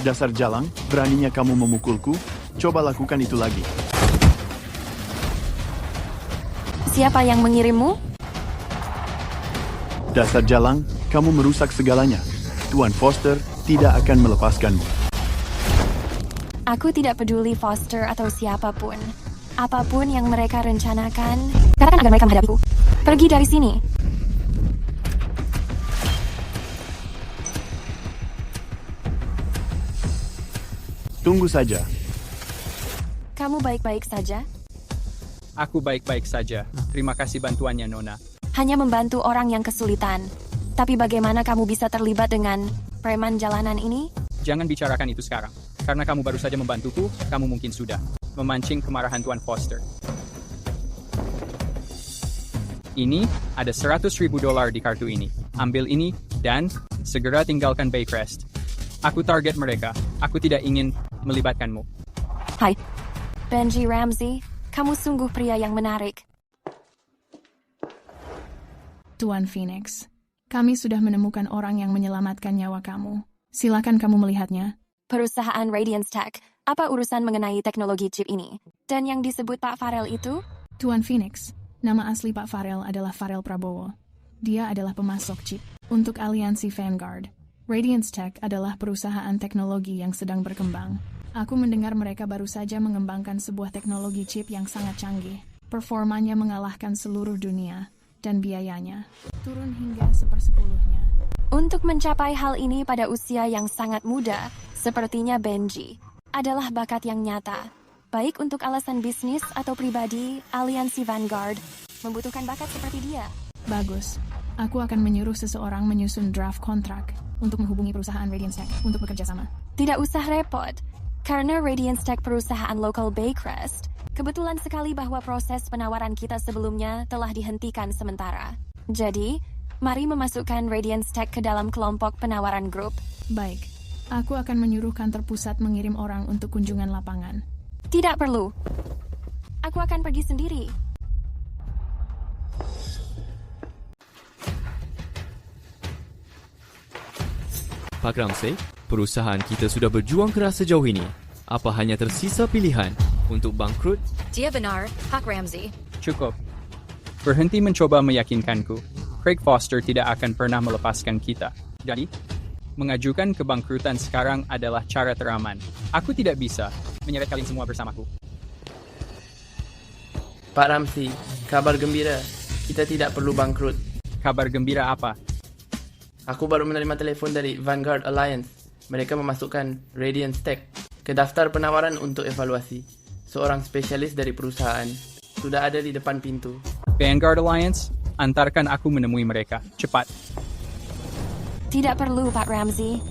Dasar jalang, beraninya kamu memukulku? Coba lakukan itu lagi. Siapa yang mengirimmu? Dasar jalang, kamu merusak segalanya. Tuan Foster tidak akan melepaskanmu. Aku tidak peduli Foster atau siapapun. Apapun yang mereka rencanakan, katakan agar mereka menghadapiku. Pergi dari sini. Tunggu saja. Kamu baik-baik saja? Aku baik-baik saja. Terima kasih bantuannya, Nona. Hanya membantu orang yang kesulitan. Tapi bagaimana kamu bisa terlibat dengan preman jalanan ini? Jangan bicarakan itu sekarang. Karena kamu baru saja membantuku, kamu mungkin sudah memancing kemarahan Tuan Foster. Ini, ada $100,000 di kartu ini. Ambil ini, dan segera tinggalkan Baycrest. Aku target mereka. Aku tidak ingin melibatkanmu. Hai, Benji Ramsey. Kamu sungguh pria yang menarik. Tuan Phoenix, kami sudah menemukan orang yang menyelamatkan nyawa kamu. Silakan kamu melihatnya. Perusahaan Radiance Tech, apa urusan mengenai teknologi chip ini? Dan yang disebut Pak Farel itu? Tuan Phoenix, nama asli Pak Farel adalah Farel Prabowo. Dia adalah pemasok chip untuk aliansi Vanguard. Radiance Tech adalah perusahaan teknologi yang sedang berkembang. Aku mendengar mereka baru saja mengembangkan sebuah teknologi chip yang sangat canggih. Performanya mengalahkan seluruh dunia, dan biayanya turun hingga 1/10-nya. Untuk mencapai hal ini pada usia yang sangat muda, sepertinya Benji adalah bakat yang nyata. Baik untuk alasan bisnis atau pribadi, aliansi Vanguard membutuhkan bakat seperti dia. Bagus. Aku akan menyuruh seseorang menyusun draft kontrak untuk menghubungi perusahaan Radiance Tech untuk bekerja sama. Tidak usah repot, karena Radiance Tech perusahaan lokal Baycrest. Kebetulan sekali bahwa proses penawaran kita sebelumnya telah dihentikan sementara. Jadi, mari memasukkan Radiance Tech ke dalam kelompok penawaran grup. Baik, aku akan menyuruh kantor pusat mengirim orang untuk kunjungan lapangan. Tidak perlu. Aku akan pergi sendiri. Pak Ramsey, perusahaan kita sudah berjuang keras sejauh ini. Apa hanya tersisa pilihan untuk bangkrut? Dia benar, Pak Ramsey. Cukup. Berhenti mencoba meyakinkanku. Craig Foster tidak akan pernah melepaskan kita. Jadi, mengajukan kebangkrutan sekarang adalah cara teraman. Aku tidak bisa menyeret kalian semua bersamaku. Pak Ramsey, kabar gembira. Kita tidak perlu bangkrut. Kabar gembira apa? Aku baru menerima telepon dari Vanguard Alliance. Mereka memasukkan Radiance Tech ke daftar penawaran untuk evaluasi. Seorang spesialis dari perusahaan sudah ada di depan pintu. Vanguard Alliance, antarkan aku menemui mereka. Cepat. Tidak perlu, Pak Ramsey.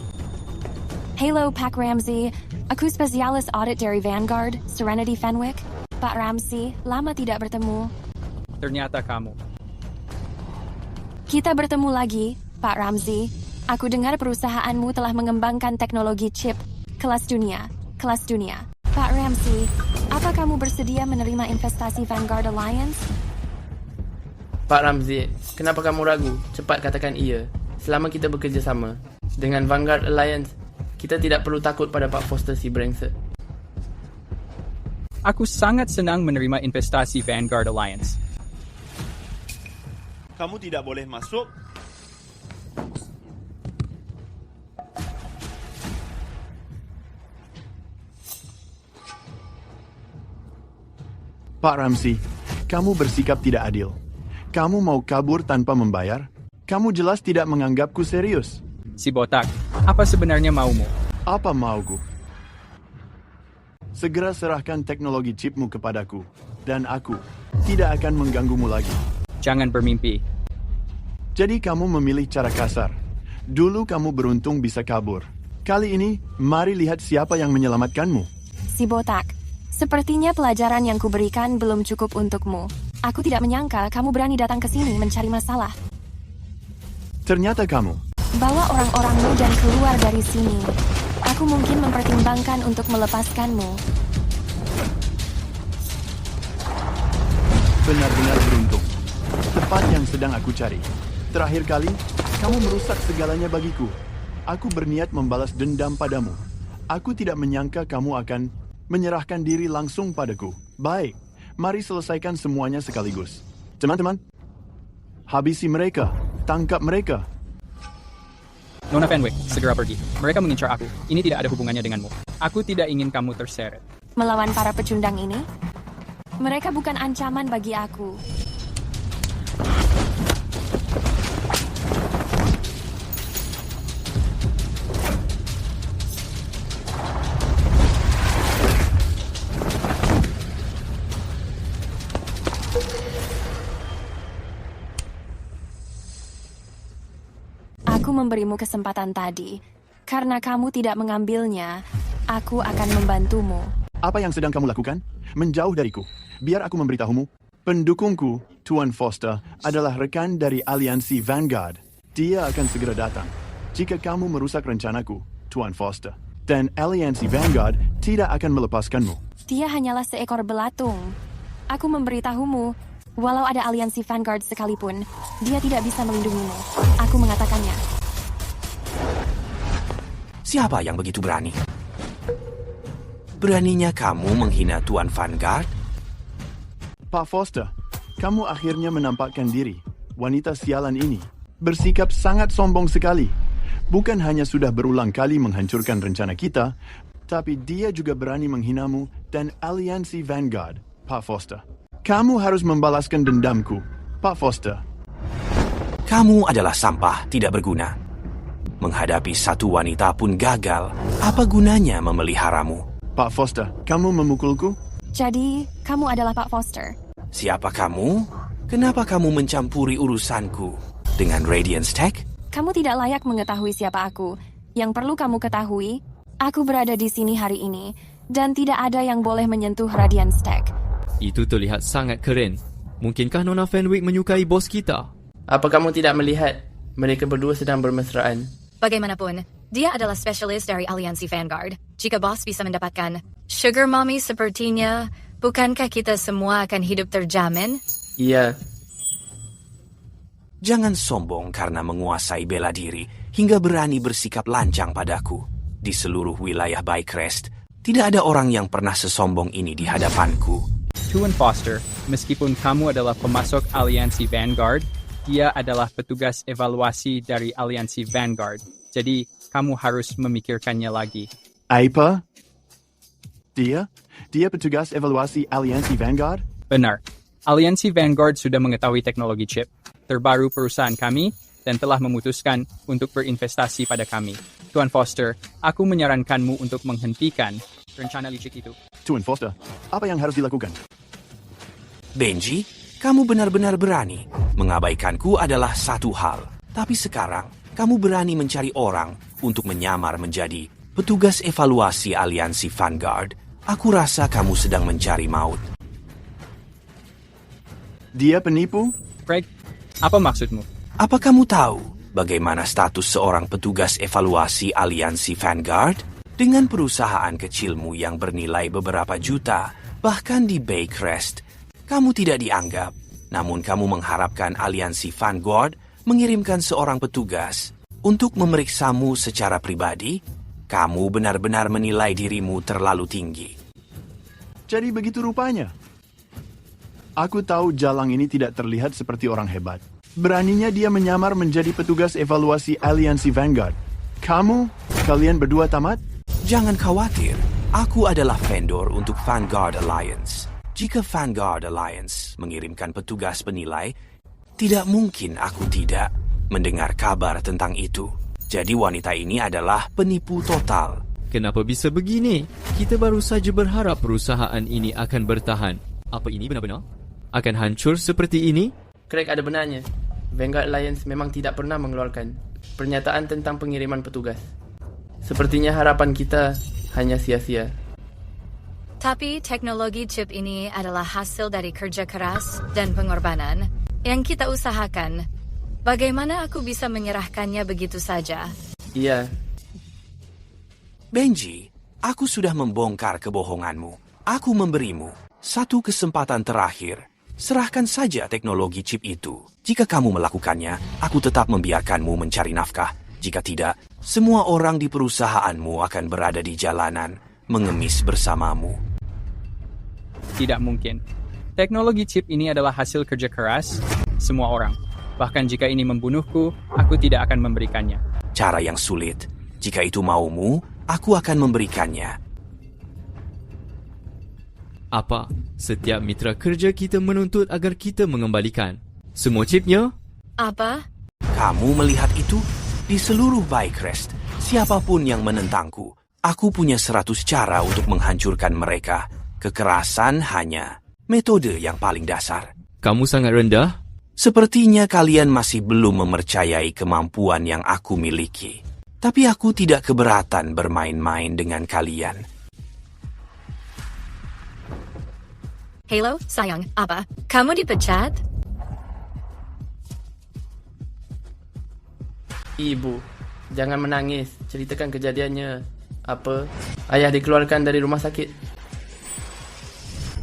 Halo, Pak Ramsey. Aku spesialis audit dari Vanguard, Serenity Fenwick. Pak Ramsey, lama tidak bertemu. Ternyata kamu. Kita bertemu lagi, Pak Ramsey. Aku dengar perusahaanmu telah mengembangkan teknologi chip kelas dunia. Kelas dunia. Pak Ramsey, apa kamu bersedia menerima investasi Vanguard Alliance? Pak Ramsey, kenapa kamu ragu? Cepat katakan iya. Selama kita bekerja sama dengan Vanguard Alliance, kita tidak perlu takut pada Pak Foster si brengsek. Aku sangat senang menerima investasi Vanguard Alliance. Kamu tidak boleh masuk. Pak Ramsey, kamu bersikap tidak adil. Kamu mau kabur tanpa membayar? Kamu jelas tidak menganggapku serius. Si botak, apa sebenarnya maumu? Apa mauku? Segera serahkan teknologi chipmu kepadaku, dan aku tidak akan mengganggumu lagi. Jangan bermimpi. Jadi kamu memilih cara kasar. Dulu kamu beruntung bisa kabur. Kali ini, mari lihat siapa yang menyelamatkanmu. Si botak, sepertinya pelajaran yang kuberikan belum cukup untukmu. Aku tidak menyangka kamu berani datang ke sini mencari masalah. Ternyata kamu. Bawa orang-orangmu dan keluar dari sini. Aku mungkin mempertimbangkan untuk melepaskanmu. Benar-benar beruntung. Tepat yang sedang aku cari. Terakhir kali, kamu merusak segalanya bagiku. Aku berniat membalas dendam padamu. Aku tidak menyangka kamu akan menyerahkan diri langsung padaku. Baik, mari selesaikan semuanya sekaligus. Teman-teman, habisi mereka. Tangkap mereka. Nona Fenwick, segera pergi. Mereka mengincar aku. Ini tidak ada hubungannya denganmu. Aku tidak ingin kamu terseret. Melawan para pecundang ini? Mereka bukan ancaman bagi aku. Aku memberimu kesempatan tadi. Karena kamu tidak mengambilnya, aku akan membantumu. Apa yang sedang kamu lakukan? Menjauh dariku. Biar aku memberitahumu. Pendukungku, Tuan Foster, adalah rekan dari aliansi Vanguard. Dia akan segera datang. Jika kamu merusak rencanaku, Tuan Foster. Dan aliansi Vanguard tidak akan melepaskanmu. Dia hanyalah seekor belatung. Aku memberitahumu, walau ada aliansi Vanguard sekalipun, dia tidak bisa melindungimu. Aku mengatakannya. Siapa yang begitu berani? Beraninya kamu menghina Tuan Vanguard? Pak Foster, kamu akhirnya menampakkan diri. Wanita sialan ini bersikap sangat sombong sekali. Bukan hanya sudah berulang kali menghancurkan rencana kita, tapi dia juga berani menghinamu dan aliansi Vanguard, Pak Foster. Kamu harus membalaskan dendamku, Pak Foster. Kamu adalah sampah, tidak berguna. Menghadapi satu wanita pun gagal, apa gunanya memeliharamu? Pak Foster, kamu memukulku? Jadi, kamu adalah Pak Foster. Siapa kamu? Kenapa kamu mencampuri urusanku? Dengan Radiance Tech? Kamu tidak layak mengetahui siapa aku. Yang perlu kamu ketahui, aku berada di sini hari ini, dan tidak ada yang boleh menyentuh Radiance Tech. Itu terlihat sangat keren. Mungkinkah Nona Fenwick menyukai bos kita? Apa kamu tidak melihat? Mereka berdua sedang bermesraan. Bagaimanapun, dia adalah spesialis dari aliansi Vanguard. Jika bos bisa mendapatkan Sugar Mommy sepertinya, bukankah kita semua akan hidup terjamin? Iya. Jangan sombong karena menguasai bela diri hingga berani bersikap lancang padaku. Di seluruh wilayah Bycrest, tidak ada orang yang pernah sesombong ini di hadapanku. Tuan Foster, meskipun kamu adalah pemasok aliansi Vanguard, dia adalah petugas evaluasi dari aliansi Vanguard. Jadi, kamu harus memikirkannya lagi. Apa? Dia petugas evaluasi aliansi Vanguard? Benar. Aliansi Vanguard sudah mengetahui teknologi chip terbaru perusahaan kami dan telah memutuskan untuk berinvestasi pada kami. Tuan Foster, aku menyarankanmu untuk menghentikan rencana licik itu. Tuan Foster, apa yang harus dilakukan? Benji, kamu benar-benar berani. Mengabaikanku adalah satu hal. Tapi sekarang, kamu berani mencari orang untuk menyamar menjadi petugas evaluasi aliansi Vanguard. Aku rasa kamu sedang mencari maut. Dia penipu? Craig, apa maksudmu? Apa kamu tahu bagaimana status seorang petugas evaluasi aliansi Vanguard? Dengan perusahaan kecilmu yang bernilai beberapa juta, bahkan di Bycrest, kamu tidak dianggap. Namun kamu mengharapkan aliansi Vanguard mengirimkan seorang petugas untuk memeriksamu secara pribadi? Kamu benar-benar menilai dirimu terlalu tinggi. Jadi begitu rupanya. Aku tahu Jalang ini tidak terlihat seperti orang hebat. Beraninya dia menyamar menjadi petugas evaluasi aliansi Vanguard. Kalian berdua tamat? Jangan khawatir, aku adalah vendor untuk Vanguard Alliance. Jika Vanguard Alliance mengirimkan petugas penilai, tidak mungkin aku tidak mendengar kabar tentang itu. Jadi wanita ini adalah penipu total. Kenapa bisa begini? Kita baru saja berharap perusahaan ini akan bertahan. Apa ini benar-benar? Akan hancur seperti ini? Craig ada benarnya. Vanguard Alliance memang tidak pernah mengeluarkan pernyataan tentang pengiriman petugas. Sepertinya harapan kita hanya sia-sia. Tapi teknologi chip ini adalah hasil dari kerja keras dan pengorbanan yang kita usahakan. Bagaimana aku bisa menyerahkannya begitu saja? Iya. Benji, aku sudah membongkar kebohonganmu. Aku memberimu satu kesempatan terakhir. Serahkan saja teknologi chip itu. Jika kamu melakukannya, aku tetap membiarkanmu mencari nafkah. Jika tidak, semua orang di perusahaanmu akan berada di jalanan, mengemis bersamamu. Tidak mungkin. Teknologi chip ini adalah hasil kerja keras semua orang. Bahkan jika ini membunuhku, aku tidak akan memberikannya. Cara yang sulit. Jika itu maumu, aku akan memberikannya. Apa? Setiap mitra kerja kita menuntut agar kita mengembalikan semua chipnya? Apa? Kamu melihat itu? Di seluruh Bycrest, siapapun yang menentangku, aku punya 100 cara untuk menghancurkan mereka. Kekerasan hanya metode yang paling dasar. Kamu sangat rendah? Sepertinya kalian masih belum mempercayai kemampuan yang aku miliki. Tapi aku tidak keberatan bermain-main dengan kalian. Halo, sayang, apa? Kamu dipecat? Ibu, Jangan menangis. Ceritakan kejadiannya. Apa? Ayah dikeluarkan dari rumah sakit.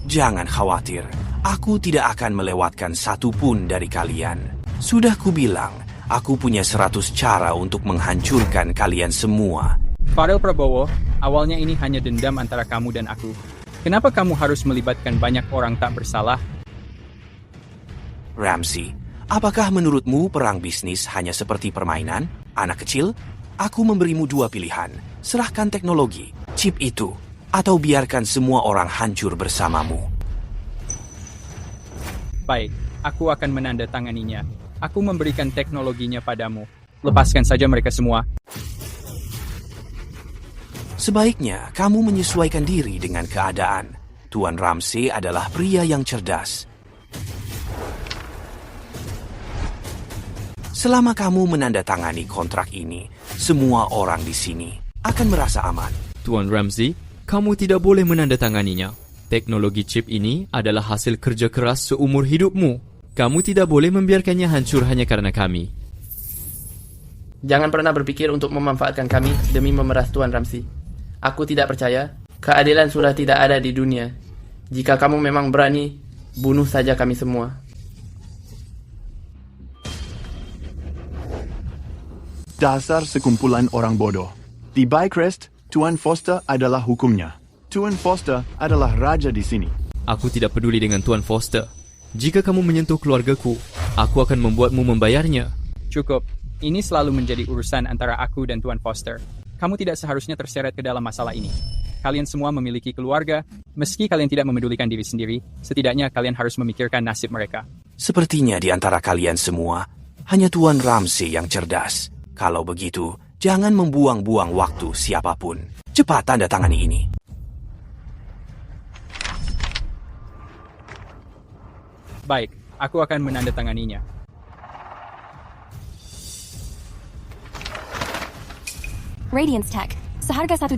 Jangan khawatir, aku tidak akan melewatkan satu pun dari kalian. Sudah kubilang, aku punya 100 cara untuk menghancurkan kalian semua. Farel Prabowo, awalnya ini hanya dendam antara kamu dan aku. Kenapa kamu harus melibatkan banyak orang tak bersalah? Ramsey, apakah menurutmu perang bisnis hanya seperti permainan? Anak kecil, aku memberimu 2 pilihan. Serahkan teknologi, chip itu, atau biarkan semua orang hancur bersamamu. Baik, aku akan menandatanganinya. Aku memberikan teknologinya padamu. Lepaskan saja mereka semua. Sebaiknya kamu menyesuaikan diri dengan keadaan. Tuan Ramsey adalah pria yang cerdas. Selama kamu menandatangani kontrak ini, semua orang di sini akan merasa aman. Tuan Ramsey, kamu tidak boleh menandatanganinya. Teknologi chip ini adalah hasil kerja keras seumur hidupmu. Kamu tidak boleh membiarkannya hancur hanya karena kami. Jangan pernah berpikir untuk memanfaatkan kami demi memeras Tuan Ramsey. Aku tidak percaya. Keadilan sudah tidak ada di dunia. Jika kamu memang berani, bunuh saja kami semua. Dasar sekumpulan orang bodoh. Di Bycrest, Tuan Foster adalah hukumnya. Tuan Foster adalah raja di sini. Aku tidak peduli dengan Tuan Foster. Jika kamu menyentuh keluargaku, aku akan membuatmu membayarnya. Cukup. Ini selalu menjadi urusan antara aku dan Tuan Foster. Kamu tidak seharusnya terseret ke dalam masalah ini. Kalian semua memiliki keluarga. Meski kalian tidak memedulikan diri sendiri, setidaknya kalian harus memikirkan nasib mereka. Sepertinya di antara kalian semua, hanya Tuan Ramsey yang cerdas. Kalau begitu, jangan membuang-buang waktu siapapun. Cepat tanda tangani ini. Baik, aku akan menandatanganinya. Radiance Tech, seharga $1,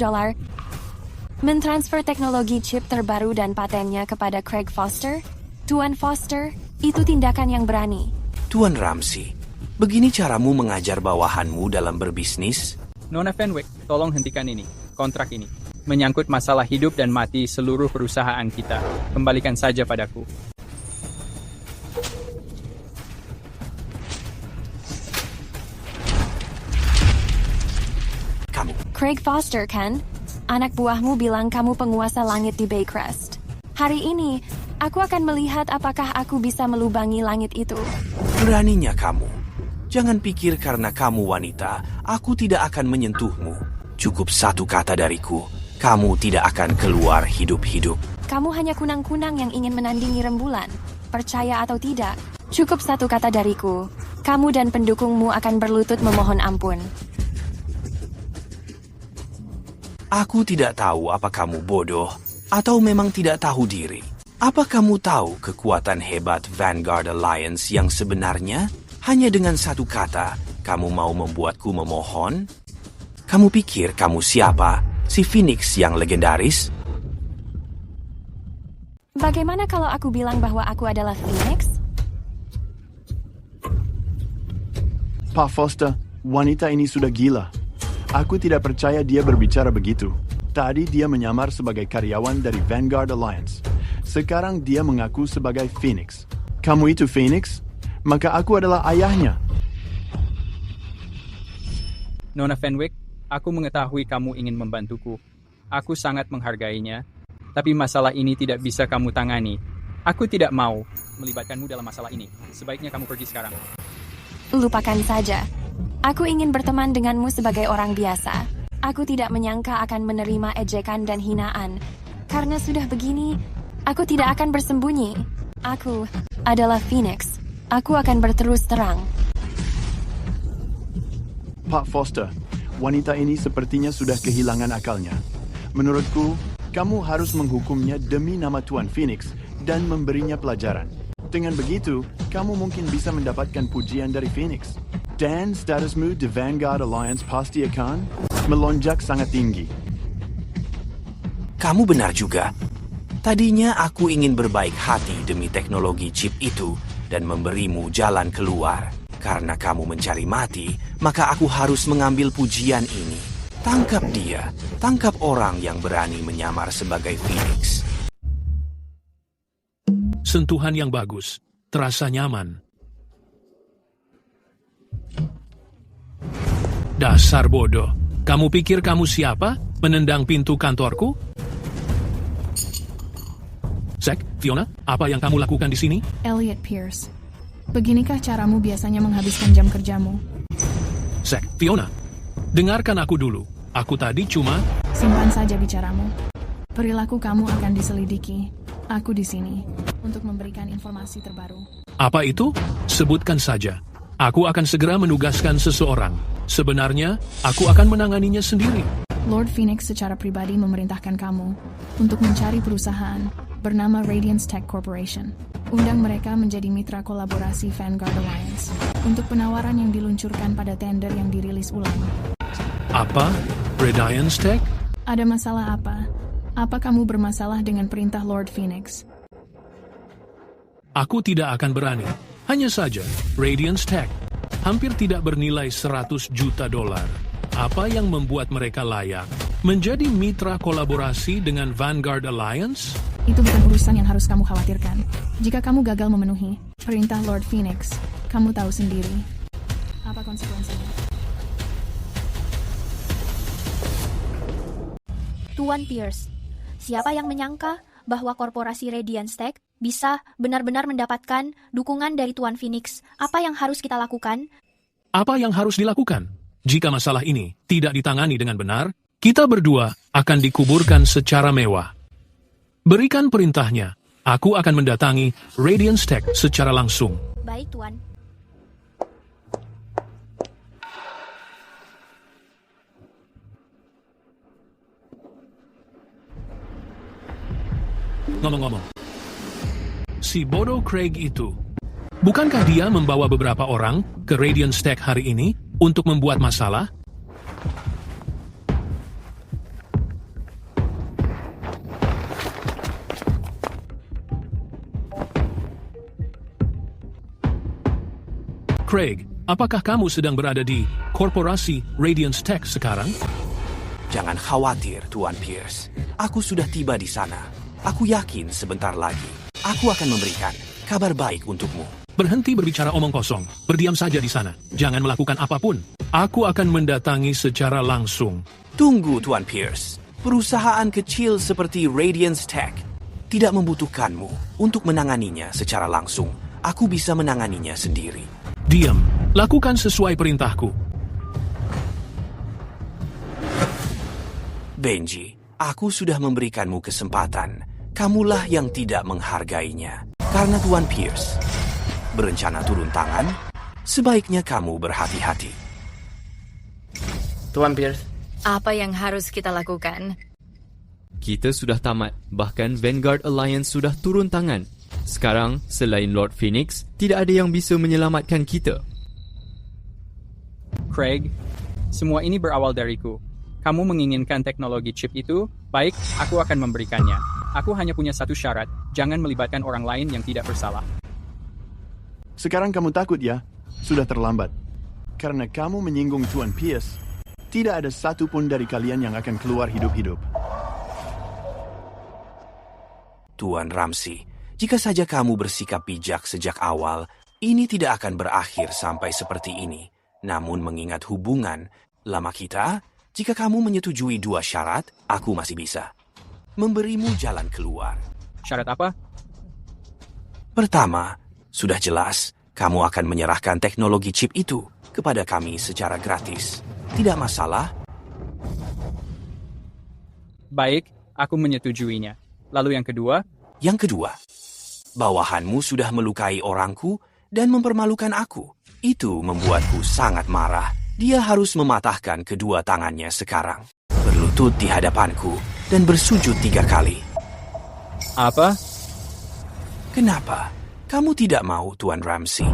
mentransfer teknologi chip terbaru dan patennya kepada Craig Foster. Tuan Foster, itu tindakan yang berani. Tuan Ramsey, begini caramu mengajar bawahanmu dalam berbisnis? Nona Fenwick, tolong hentikan ini. Kontrak ini menyangkut masalah hidup dan mati seluruh perusahaan kita. Kembalikan saja padaku. Craig Foster, kan? Anak buahmu bilang kamu penguasa langit di Baycrest. Hari ini, aku akan melihat apakah aku bisa melubangi langit itu. Beraninya kamu. Jangan pikir karena kamu wanita, aku tidak akan menyentuhmu. Cukup satu kata dariku, kamu tidak akan keluar hidup-hidup. Kamu hanya kunang-kunang yang ingin menandingi rembulan. Percaya atau tidak, cukup satu kata dariku. Kamu dan pendukungmu akan berlutut memohon ampun. Aku tidak tahu apa kamu bodoh atau memang tidak tahu diri. Apa kamu tahu kekuatan hebat Vanguard Alliance yang sebenarnya? Hanya dengan satu kata, kamu mau membuatku memohon? Kamu pikir kamu siapa? Si Phoenix yang legendaris? Bagaimana kalau aku bilang bahwa aku adalah Phoenix? Pak Foster, wanita ini sudah gila. Aku tidak percaya dia berbicara begitu. Tadi dia menyamar sebagai karyawan dari Vanguard Alliance. Sekarang dia mengaku sebagai Phoenix. Kamu itu Phoenix? Maka aku adalah ayahnya. Nona Fenwick, aku mengetahui kamu ingin membantuku. Aku sangat menghargainya. Tapi masalah ini tidak bisa kamu tangani. Aku tidak mau melibatkanmu dalam masalah ini. Sebaiknya kamu pergi sekarang. Lupakan saja. Aku ingin berteman denganmu sebagai orang biasa. Aku tidak menyangka akan menerima ejekan dan hinaan. Karena sudah begini, aku tidak akan bersembunyi. Aku adalah Phoenix. Aku akan berterus terang. Pak Foster, wanita ini sepertinya sudah kehilangan akalnya. Menurutku, kamu harus menghukumnya demi nama Tuan Phoenix dan memberinya pelajaran. Dengan begitu, kamu mungkin bisa mendapatkan pujian dari Phoenix. Dan statusmu di Vanguard Alliance pasti akan melonjak sangat tinggi. Kamu benar juga. Tadinya aku ingin berbaik hati demi teknologi chip itu dan memberimu jalan keluar. Karena kamu mencari mati, maka aku harus mengambil pujian ini. Tangkap dia, tangkap orang yang berani menyamar sebagai Phoenix. Sentuhan yang bagus, terasa nyaman. Dasar bodoh. Kamu pikir kamu siapa? Menendang pintu kantorku? Zack, Fiona, apa yang kamu lakukan di sini? Elliot Pierce, beginikah caramu biasanya menghabiskan jam kerjamu? Zack, Fiona, dengarkan aku dulu. Aku tadi cuma... Simpan saja bicaramu. Perilaku kamu akan diselidiki. Aku di sini untuk memberikan informasi terbaru. Apa itu? Sebutkan saja. Aku akan segera menugaskan seseorang. Sebenarnya, aku akan menanganinya sendiri. Lord Phoenix secara pribadi memerintahkan kamu untuk mencari perusahaan bernama Radiance Tech Corporation. Undang mereka menjadi mitra kolaborasi Vanguard Alliance untuk penawaran yang diluncurkan pada tender yang dirilis ulang. Apa? Radiance Tech? Ada masalah apa? Apa kamu bermasalah dengan perintah Lord Phoenix? Aku tidak akan berani. Hanya saja, Radiance Tech hampir tidak bernilai 100 juta dolar. Apa yang membuat mereka layak menjadi mitra kolaborasi dengan Vanguard Alliance? Itu bukan urusan yang harus kamu khawatirkan. Jika kamu gagal memenuhi perintah Lord Phoenix, kamu tahu sendiri apa konsekuensinya. Tuan Pierce, siapa yang menyangka bahwa korporasi Radiance Tech bisa benar-benar mendapatkan dukungan dari Tuan Phoenix? Apa yang harus kita lakukan? Apa yang harus dilakukan? Jika masalah ini tidak ditangani dengan benar, kita berdua akan dikuburkan secara mewah. Berikan perintahnya. Aku akan mendatangi Radiance Tech secara langsung. Baik, Tuan. Ngomong-ngomong, si bodoh Craig itu, bukankah dia membawa beberapa orang ke Radiance Tech hari ini untuk membuat masalah? Craig, apakah kamu sedang berada di korporasi Radiance Tech sekarang? Jangan khawatir, Tuan Pierce. Aku sudah tiba di sana. Aku yakin sebentar lagi aku akan memberikan kabar baik untukmu. Berhenti berbicara omong kosong. Berdiam saja di sana. Jangan melakukan apapun. Aku akan mendatangi secara langsung. Tunggu, Tuan Pierce. Perusahaan kecil seperti Radiance Tech tidak membutuhkanmu untuk menanganinya secara langsung. Aku bisa menanganinya sendiri. Diam. Lakukan sesuai perintahku. Benji, aku sudah memberikanmu kesempatan. Kamulah yang tidak menghargainya. Karena Tuan Pierce berencana turun tangan, sebaiknya kamu berhati-hati. Tuan Pierce. Apa yang harus kita lakukan? Kita sudah tamat. Bahkan Vanguard Alliance sudah turun tangan. Sekarang, selain Lord Phoenix, tidak ada yang bisa menyelamatkan kita. Craig, semua ini berawal dariku. Kamu menginginkan teknologi chip itu? Baik, aku akan memberikannya. Aku hanya punya satu syarat, jangan melibatkan orang lain yang tidak bersalah. Sekarang kamu takut ya? Sudah terlambat. Karena kamu menyinggung Tuan Pierce, tidak ada satupun dari kalian yang akan keluar hidup-hidup. Tuan Ramsey, jika saja kamu bersikap bijak sejak awal, ini tidak akan berakhir sampai seperti ini. Namun mengingat hubungan lama kita, jika kamu menyetujui 2 syarat, aku masih bisa memberimu jalan keluar. Syarat apa? Pertama, sudah jelas kamu akan menyerahkan teknologi chip itu kepada kami secara gratis. Tidak masalah? Baik, aku menyetujuinya. Lalu yang kedua? Yang kedua, bawahanmu sudah melukai orangku dan mempermalukan aku. Itu membuatku sangat marah. Dia harus mematahkan kedua tangannya sekarang, berlutut di hadapanku, dan bersujud 3 kali. Apa? Kenapa? Kamu tidak mau, Tuan Ramsey?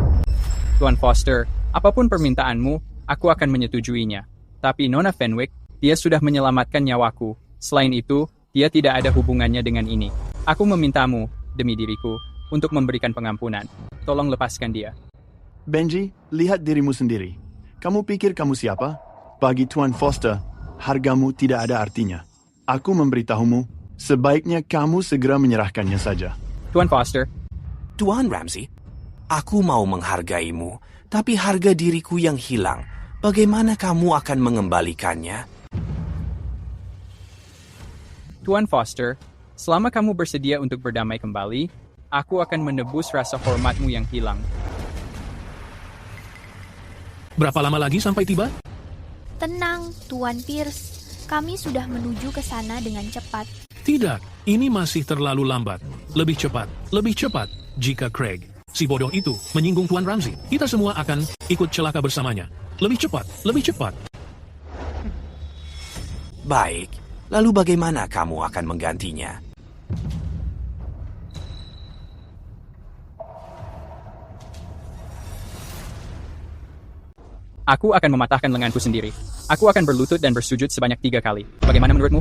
Tuan Foster, apapun permintaanmu, aku akan menyetujuinya. Tapi Nona Fenwick, dia sudah menyelamatkan nyawaku. Selain itu, dia tidak ada hubungannya dengan ini. Aku memintamu, demi diriku, untuk memberikan pengampunan. Tolong lepaskan dia. Benji, lihat dirimu sendiri. Kamu pikir kamu siapa? Bagi Tuan Foster, hargamu tidak ada artinya. Aku memberitahumu, sebaiknya kamu segera menyerahkannya saja. Tuan Foster. Tuan Ramsey, aku mau menghargaimu, tapi harga diriku yang hilang. Bagaimana kamu akan mengembalikannya? Tuan Foster, selama kamu bersedia untuk berdamai kembali, aku akan menebus rasa hormatmu yang hilang. Berapa lama lagi sampai tiba? Tenang, Tuan Pierce. Kami sudah menuju ke sana dengan cepat. Tidak, ini masih terlalu lambat. Lebih cepat jika Craig, si bodoh itu, menyinggung Tuan Ramsey. Kita semua akan ikut celaka bersamanya. Lebih cepat. Baik, lalu bagaimana kamu akan menggantinya? Aku akan mematahkan lenganku sendiri. Aku akan berlutut dan bersujud sebanyak 3 kali. Bagaimana menurutmu?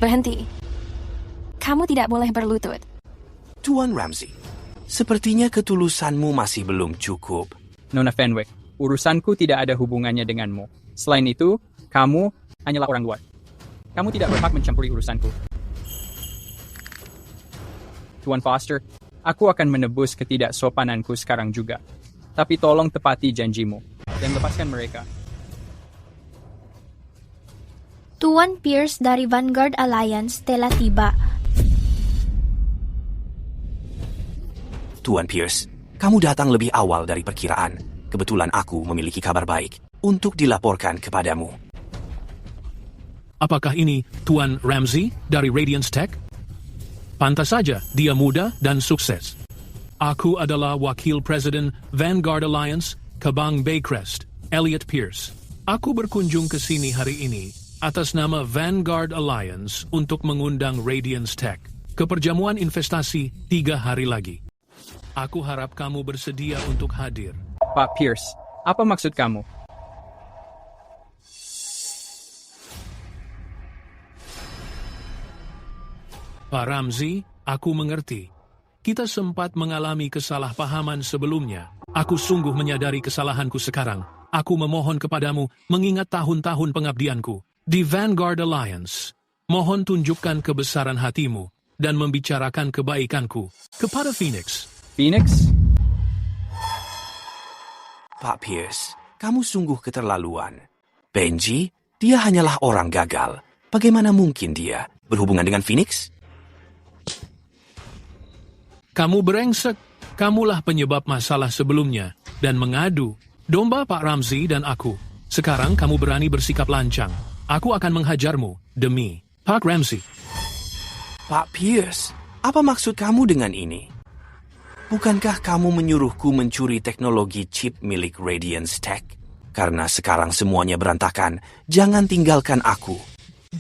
Berhenti. Kamu tidak boleh berlutut. Tuan Ramsey, sepertinya ketulusanmu masih belum cukup. Nona Fenwick, urusanku tidak ada hubungannya denganmu. Selain itu, kamu hanyalah orang luar. Kamu tidak berhak mencampuri urusanku. Tuan Foster, aku akan menebus ketidaksopananku sekarang juga. Tapi tolong tepati janjimu dan lepaskan mereka. Tuan Pierce dari Vanguard Alliance telah tiba. Tuan Pierce, kamu datang lebih awal dari perkiraan. Kebetulan aku memiliki kabar baik untuk dilaporkan kepadamu. Apakah ini Tuan Ramsey dari Radiance Tech? Pantas saja, dia muda dan sukses. Aku adalah Wakil Presiden Vanguard Alliance, Kabang Baycrest, Elliot Pierce. Aku berkunjung ke sini hari ini atas nama Vanguard Alliance untuk mengundang Radiance Tech ke perjamuan investasi 3 hari lagi. Aku harap kamu bersedia untuk hadir. Pak Pierce, apa maksud kamu? Pak Ramsey, aku mengerti. Kita sempat mengalami kesalahpahaman sebelumnya. Aku sungguh menyadari kesalahanku sekarang. Aku memohon kepadamu mengingat tahun-tahun pengabdianku di Vanguard Alliance. Mohon tunjukkan kebesaran hatimu dan membicarakan kebaikanku kepada Phoenix. Phoenix? Pak Pierce, kamu sungguh keterlaluan. Benji, dia hanyalah orang gagal. Bagaimana mungkin dia berhubungan dengan Phoenix? Kamu brengsek, kamulah penyebab masalah sebelumnya dan mengadu domba Pak Ramsey dan aku. Sekarang kamu berani bersikap lancang. Aku akan menghajarmu demi Pak Ramsey. Pak Pierce, apa maksud kamu dengan ini? Bukankah kamu menyuruhku mencuri teknologi chip milik Radiance Tech? Karena sekarang semuanya berantakan, jangan tinggalkan aku.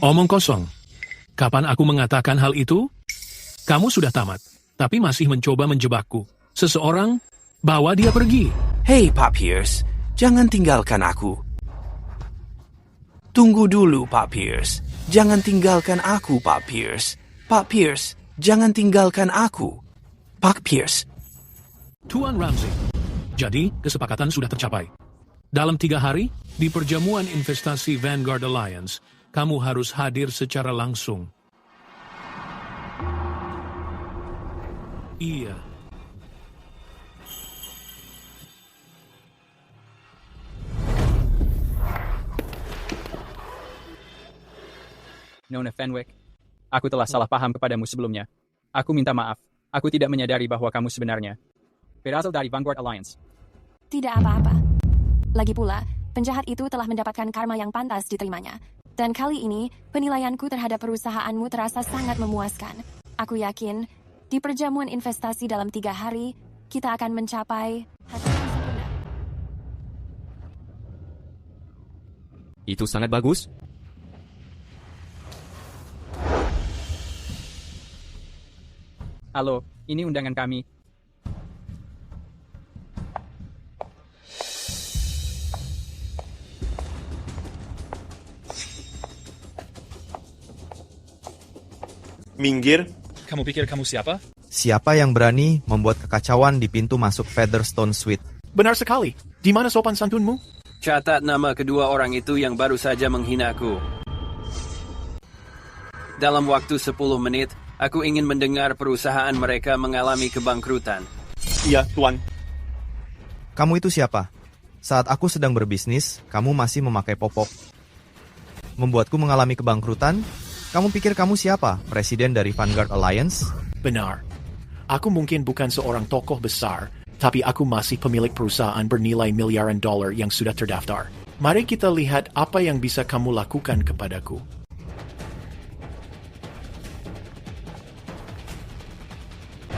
Omong kosong. Kapan aku mengatakan hal itu? Kamu sudah tamat. Tapi masih mencoba menjebakku. Seseorang, bawa dia pergi. Hei Pak Pierce, jangan tinggalkan aku. Tunggu dulu Pak Pierce, jangan tinggalkan aku Pak Pierce. Pak Pierce, jangan tinggalkan aku. Pak Pierce. Tuan Ramsey, jadi kesepakatan sudah tercapai. Dalam 3 hari, di perjamuan investasi Vanguard Alliance, kamu harus hadir secara langsung. Iya. Nona Fenwick, aku telah salah paham kepadamu sebelumnya. Aku minta maaf. Aku tidak menyadari bahwa kamu sebenarnya berasal dari Vanguard Alliance. Tidak apa-apa. Lagi pula, penjahat itu telah mendapatkan karma yang pantas diterimanya. Dan kali ini, penilaianku terhadap perusahaanmu terasa sangat memuaskan. Aku yakin, di perjamuan investasi dalam 3 hari, kita akan mencapai hasil yang sempurna. Itu sangat bagus. Halo, ini undangan kami. Minggir. Kamu pikir kamu siapa? Siapa yang berani membuat kekacauan di pintu masuk Featherstone Suite? Benar sekali. Di mana sopan santunmu? Catat nama kedua orang itu yang baru saja menghinaku. Dalam waktu 10 menit, aku ingin mendengar perusahaan mereka mengalami kebangkrutan. Iya, Tuan. Kamu itu siapa? Saat aku sedang berbisnis, kamu masih memakai popok. Membuatku mengalami kebangkrutan? Kamu pikir kamu siapa? Presiden dari Vanguard Alliance? Benar. Aku mungkin bukan seorang tokoh besar, tapi aku masih pemilik perusahaan bernilai miliaran dolar yang sudah terdaftar. Mari kita lihat apa yang bisa kamu lakukan kepadaku.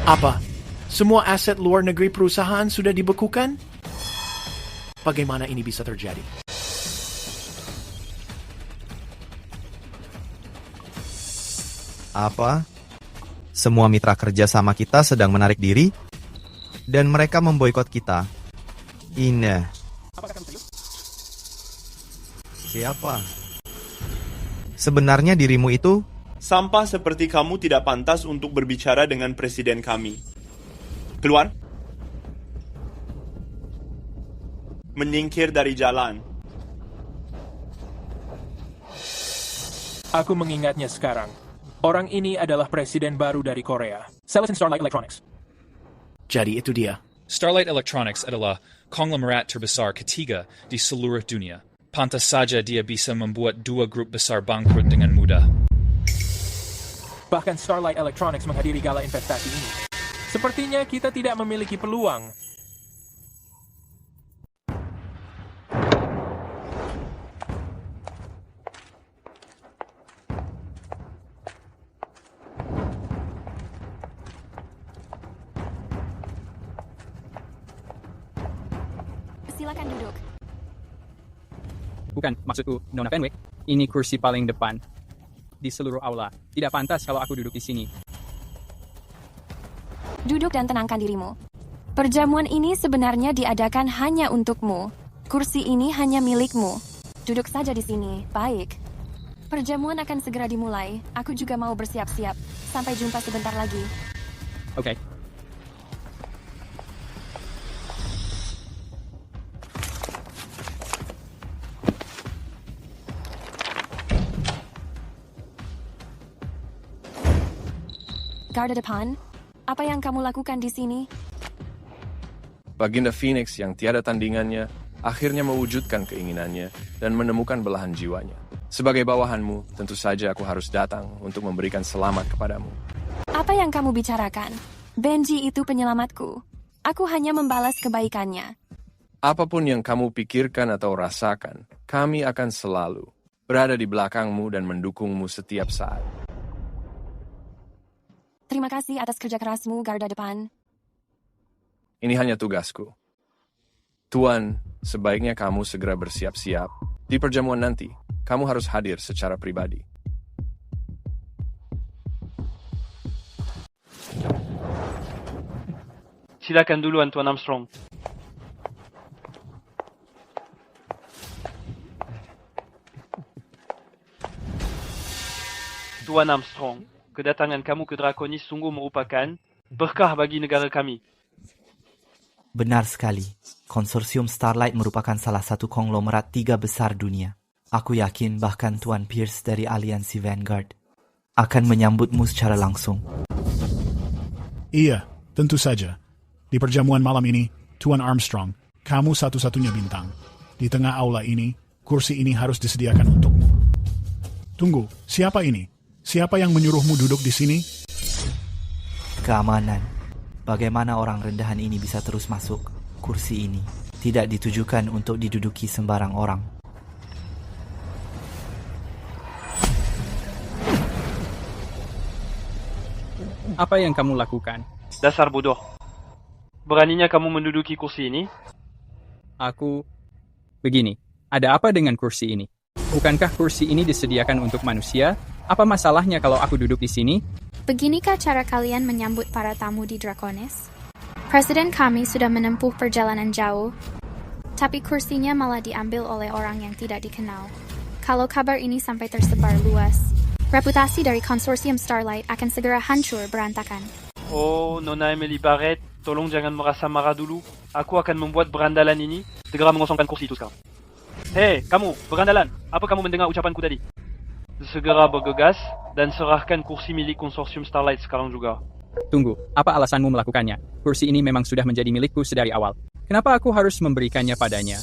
Apa? Semua aset luar negeri perusahaan sudah dibekukan? Bagaimana ini bisa terjadi? Apa? Semua mitra kerja sama kita sedang menarik diri? Dan mereka memboikot kita. Ini. Siapa? Sebenarnya dirimu itu? Sampah seperti kamu tidak pantas untuk berbicara dengan presiden kami. Keluar. Menyingkir dari jalan. Aku mengingatnya sekarang. Orang ini adalah presiden baru dari Korea. Sales Starlight Electronics. Jadi itu dia. Starlight Electronics adalah konglomerat terbesar ketiga di seluruh dunia. Pantas saja dia bisa membuat dua grup besar bangkrut dengan mudah. Bahkan Starlight Electronics menghadiri gala investasi ini. Sepertinya kita tidak memiliki peluang. Silakan duduk. Bukan, maksudku, Nona Fenwick. Ini kursi paling depan di seluruh aula. Tidak pantas kalau aku duduk di sini. Duduk dan tenangkan dirimu. Perjamuan ini sebenarnya diadakan hanya untukmu. Kursi ini hanya milikmu. Duduk saja di sini, baik. Perjamuan akan segera dimulai. Aku juga mau bersiap-siap. Sampai jumpa sebentar lagi. Oke. Garda depan, apa yang kamu lakukan di sini? Baginda Phoenix yang tiada tandingannya akhirnya mewujudkan keinginannya dan menemukan belahan jiwanya. Sebagai bawahanmu, tentu saja aku harus datang untuk memberikan selamat kepadamu. Apa yang kamu bicarakan? Benji itu penyelamatku. Aku hanya membalas kebaikannya. Apapun yang kamu pikirkan atau rasakan, kami akan selalu berada di belakangmu dan mendukungmu setiap saat. Terima kasih atas kerja kerasmu, garda depan. Ini hanya tugasku. Tuan, sebaiknya kamu segera bersiap-siap. Di perjamuan nanti, kamu harus hadir secara pribadi. Silakan duluan, Tuan Armstrong. Tuan Armstrong, kedatangan kamu ke Draconis sungguh merupakan berkah bagi negara kami. Benar sekali. Konsorsium Starlight merupakan salah satu konglomerat 3 besar dunia. Aku yakin bahkan Tuan Pierce dari Aliansi Vanguard akan menyambutmu secara langsung. Iya, tentu saja. Di perjamuan malam ini, Tuan Armstrong, kamu satu-satunya bintang. Di tengah aula ini, kursi ini harus disediakan untukmu. Tunggu, siapa ini? Siapa yang menyuruhmu duduk di sini? Keamanan. Bagaimana orang rendahan ini bisa terus masuk? Kursi ini tidak ditujukan untuk diduduki sembarang orang. Apa yang kamu lakukan? Dasar bodoh. Beraninya kamu menduduki kursi ini? Begini, ada apa dengan kursi ini? Bukankah kursi ini disediakan untuk manusia? Apa masalahnya kalau aku duduk di sini? Beginikah cara kalian menyambut para tamu di Draconis? Presiden kami sudah menempuh perjalanan jauh, tapi kursinya malah diambil oleh orang yang tidak dikenal. Kalau kabar ini sampai tersebar luas, reputasi dari konsorsium Starlight akan segera hancur berantakan. Oh, Nona Emily Barrett, tolong jangan merasa marah dulu. Aku akan membuat berandalan ini. Segera mengosongkan kursi itu sekarang. Hei, kamu, berandalan. Apa kamu mendengar ucapanku tadi? Segera bergegas dan serahkan kursi milik konsorsium Starlight sekarang juga. Tunggu, apa alasanmu melakukannya? Kursi ini memang sudah menjadi milikku sedari awal. Kenapa aku harus memberikannya padanya?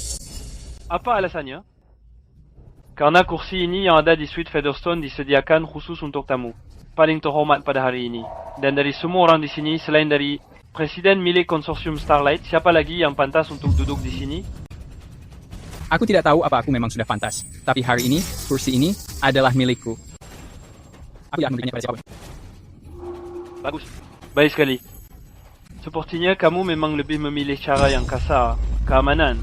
Apa alasannya? Karena kursi ini yang ada di Suite Featherstone disediakan khusus untuk tamu paling terhormat pada hari ini. Dan dari semua orang di sini, selain dari Presiden milik konsorsium Starlight, siapa lagi yang pantas untuk duduk di sini? Aku tidak tahu apa aku memang sudah pantas. Tapi hari ini, kursi ini adalah milikku. Aku tidak memberikannya pada siapapun. Bagus. Baik sekali. Sepertinya kamu memang lebih memilih cara yang kasar. Keamanan.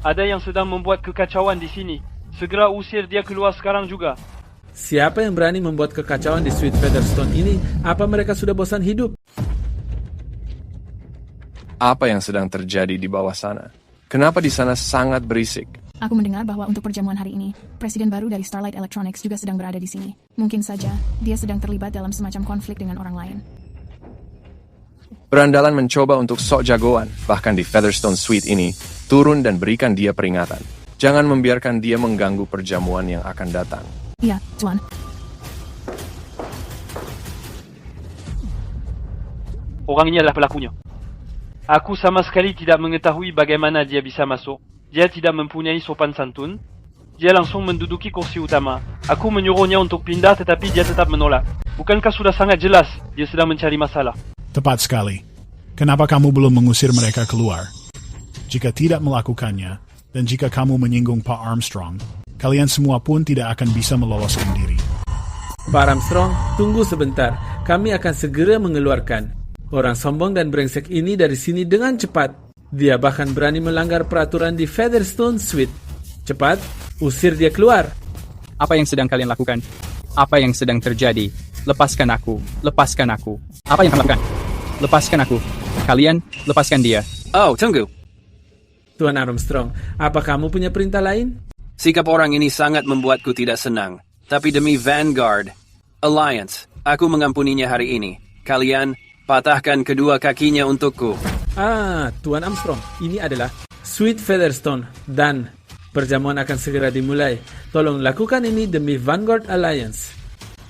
Ada yang sedang membuat kekacauan di sini. Segera usir dia keluar sekarang juga. Siapa yang berani membuat kekacauan di Suite Featherstone ini? Apa mereka sudah bosan hidup? Apa yang sedang terjadi di bawah sana? Kenapa di sana sangat berisik? Aku mendengar bahwa untuk perjamuan hari ini, presiden baru dari Starlight Electronics juga sedang berada di sini. Mungkin saja, dia sedang terlibat dalam semacam konflik dengan orang lain. Berandalan mencoba untuk sok jagoan, bahkan di Featherstone Suite ini, turun dan berikan dia peringatan. Jangan membiarkan dia mengganggu perjamuan yang akan datang. Iya, Tuan. Orang ini adalah pelakunya. Aku sama sekali tidak mengetahui bagaimana dia bisa masuk. Dia tidak mempunyai sopan santun. Dia langsung menduduki kursi utama. Aku menyuruhnya untuk pindah tetapi dia tetap menolak. Bukankah sudah sangat jelas dia sedang mencari masalah? Tepat sekali. Kenapa kamu belum mengusir mereka keluar? Jika tidak melakukannya, dan jika kamu menyinggung Pak Armstrong, kalian semua pun tidak akan bisa meloloskan diri. Pak Armstrong, tunggu sebentar. Kami akan segera mengeluarkan orang sombong dan brengsek ini dari sini dengan cepat. Dia bahkan berani melanggar peraturan di Featherstone Suite. Cepat, usir dia keluar. Apa yang sedang kalian lakukan? Apa yang sedang terjadi? Lepaskan aku. Lepaskan aku. Apa yang kamu lakukan? Lepaskan aku. Kalian, lepaskan dia. Oh, tunggu. Tuan Armstrong, apa kamu punya perintah lain? Sikap orang ini sangat membuatku tidak senang. Tapi demi Vanguard Alliance, aku mengampuninya hari ini. Kalian, patahkan kedua kakinya untukku. Tuan Armstrong, ini adalah Suite Featherstone dan perjamuan akan segera dimulai. Tolong lakukan ini demi Vanguard Alliance.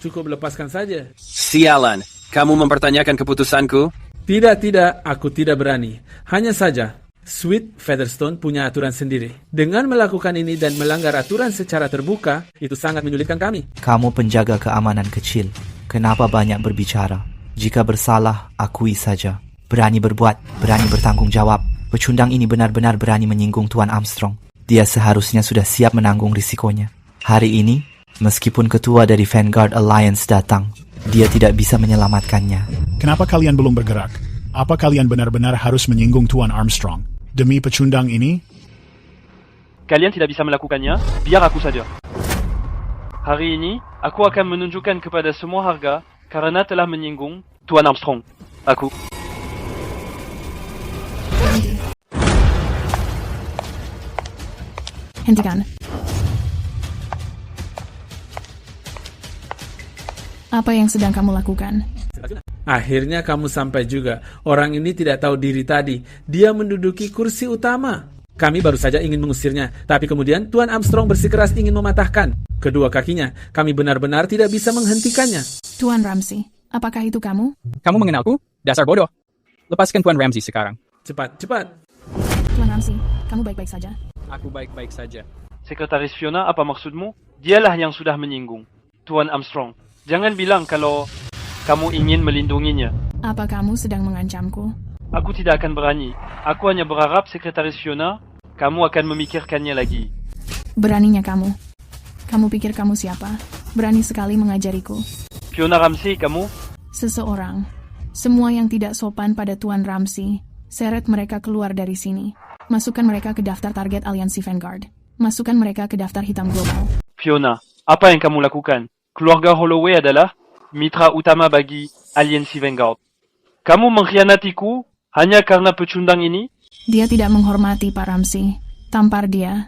Cukup lepaskan saja. Sialan, kamu mempertanyakan keputusanku? Tidak, aku tidak berani. Hanya saja, Suite Featherstone punya aturan sendiri. Dengan melakukan ini dan melanggar aturan secara terbuka, itu sangat menyulitkan kami. Kamu penjaga keamanan kecil. Kenapa banyak berbicara? Jika bersalah, akui saja. Berani berbuat, berani bertanggung jawab. Pecundang ini benar-benar berani menyinggung Tuan Armstrong. Dia seharusnya sudah siap menanggung risikonya. Hari ini, meskipun ketua dari Vanguard Alliance datang, dia tidak bisa menyelamatkannya. Kenapa kalian belum bergerak? Apa kalian benar-benar harus menyinggung Tuan Armstrong? Demi pecundang ini? Kalian tidak bisa melakukannya, biar aku saja. Hari ini, aku akan menunjukkan kepada semua harga karena telah menyinggung Tuan Armstrong. Aku. Hentikan. Apa yang sedang kamu lakukan? Akhirnya kamu sampai juga. Orang ini tidak tahu diri tadi. Dia menduduki kursi utama. Kami baru saja ingin mengusirnya. Tapi kemudian Tuan Armstrong bersikeras ingin mematahkan kedua kakinya. Kami benar-benar tidak bisa menghentikannya. Tuan Ramsey, apakah itu kamu? Kamu mengenalku? Dasar bodoh. Lepaskan Tuan Ramsey sekarang. Cepat. Tuan Ramsey, kamu baik-baik saja? Aku baik-baik saja. Sekretaris Fiona, apa maksudmu? Dialah yang sudah menyinggung Tuan Armstrong. Jangan bilang kalau kamu ingin melindunginya. Apa kamu sedang mengancamku? Aku tidak akan berani. Aku hanya berharap Sekretaris Fiona, kamu akan memikirkannya lagi. Beraninya kamu. Kamu pikir kamu siapa? Berani sekali mengajariku. Fiona Ramsey, kamu? Seseorang. Semua yang tidak sopan pada Tuan Ramsey, seret mereka keluar dari sini. Masukkan mereka ke daftar target aliansi Vanguard. Masukkan mereka ke daftar hitam global. Fiona, apa yang kamu lakukan? Keluarga Holloway adalah mitra utama bagi aliansi Vanguard. Kamu mengkhianatiku hanya karena pecundang ini? Dia tidak menghormati Pak Ramsey. Tampar dia.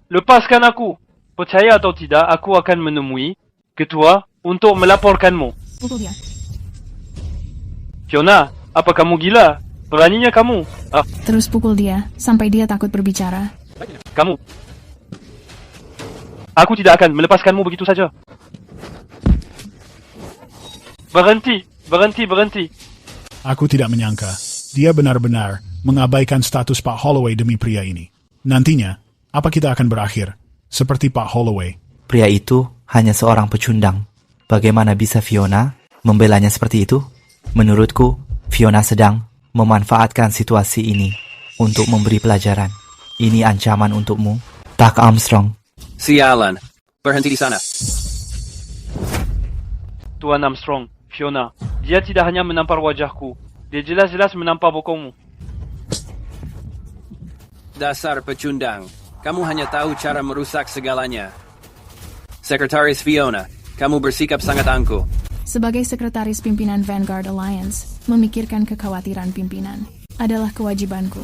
Lepaskan aku. Percaya atau tidak, aku akan menemui ketua untuk melaporkanmu. Pukul dia. Fiona, apa kamu gila? Beraninya kamu. Terus pukul dia, sampai dia takut berbicara. Kamu. Aku tidak akan melepaskanmu begitu saja. Berhenti. Aku tidak menyangka, dia benar-benar mengabaikan status Pak Holloway demi pria ini. Nantinya, apa kita akan berakhir? Seperti Pak Holloway. Pria itu hanya seorang pecundang. Bagaimana bisa Fiona membelanya seperti itu? Menurutku, Fiona sedang memanfaatkan situasi ini untuk memberi pelajaran. Ini ancaman untukmu, Tak Armstrong. Sialan. Berhenti di sana. Tuan Armstrong, Fiona, dia tidak hanya menampar wajahku. Dia jelas-jelas menampar bokongmu. Dasar pecundang. Kamu hanya tahu cara merusak segalanya. Sekretaris Fiona, kamu bersikap sangat angkuh. Sebagai sekretaris pimpinan Vanguard Alliance, memikirkan kekhawatiran pimpinan adalah kewajibanku.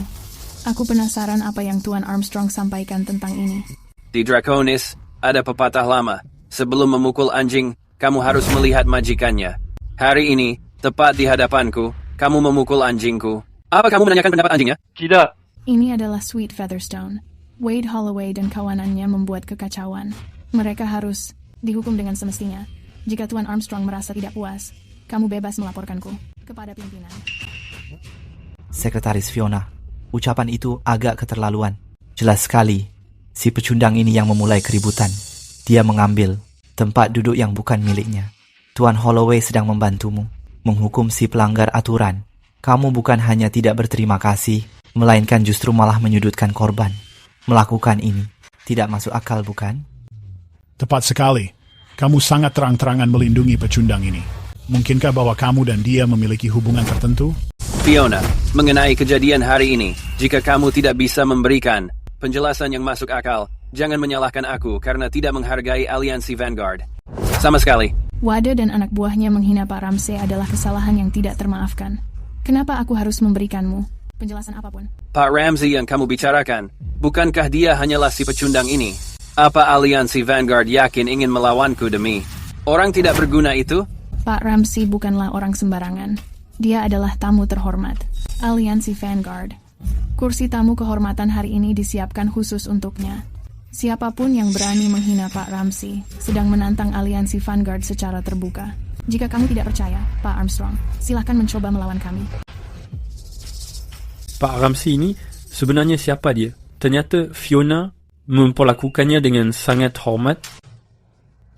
Aku penasaran apa yang Tuan Armstrong sampaikan tentang ini. Di Draconis, ada pepatah lama. Sebelum memukul anjing, kamu harus melihat majikannya. Hari ini, tepat di hadapanku, kamu memukul anjingku. Apa kamu menanyakan pendapat anjingnya? Tidak. Ini adalah Sweet Featherstone. Wade Holloway dan kawanannya membuat kekacauan. Mereka harus dihukum dengan semestinya. Jika Tuan Armstrong merasa tidak puas, kamu bebas melaporkanku kepada pimpinan. Sekretaris Fiona, ucapan itu agak keterlaluan. Jelas sekali, si pecundang ini yang memulai keributan. Dia mengambil tempat duduk yang bukan miliknya. Tuan Holloway sedang membantumu menghukum si pelanggar aturan. Kamu bukan hanya tidak berterima kasih, melainkan justru malah menyudutkan korban. Melakukan ini tidak masuk akal, bukan? Tepat sekali. Kamu sangat terang-terangan melindungi pecundang ini. Mungkinkah bahwa kamu dan dia memiliki hubungan tertentu? Fiona, mengenai kejadian hari ini, jika kamu tidak bisa memberikan penjelasan yang masuk akal, jangan menyalahkan aku karena tidak menghargai aliansi Vanguard. Sama sekali. Wade dan anak buahnya menghina Pak Ramsey adalah kesalahan yang tidak termaafkan. Kenapa aku harus memberikanmu penjelasan apapun? Pak Ramsey yang kamu bicarakan, bukankah dia hanyalah si pecundang ini? Apa aliansi Vanguard yakin ingin melawanku demi orang tidak berguna itu? Pak Ramsey bukanlah orang sembarangan. Dia adalah tamu terhormat. Aliansi Vanguard. Kursi tamu kehormatan hari ini disiapkan khusus untuknya. Siapapun yang berani menghina Pak Ramsey sedang menantang aliansi Vanguard secara terbuka. Jika kamu tidak percaya, Pak Armstrong, silakan mencoba melawan kami. Pak Ramsey ini sebenarnya siapa dia? Ternyata Fiona memperlakukannya dengan sangat hormat.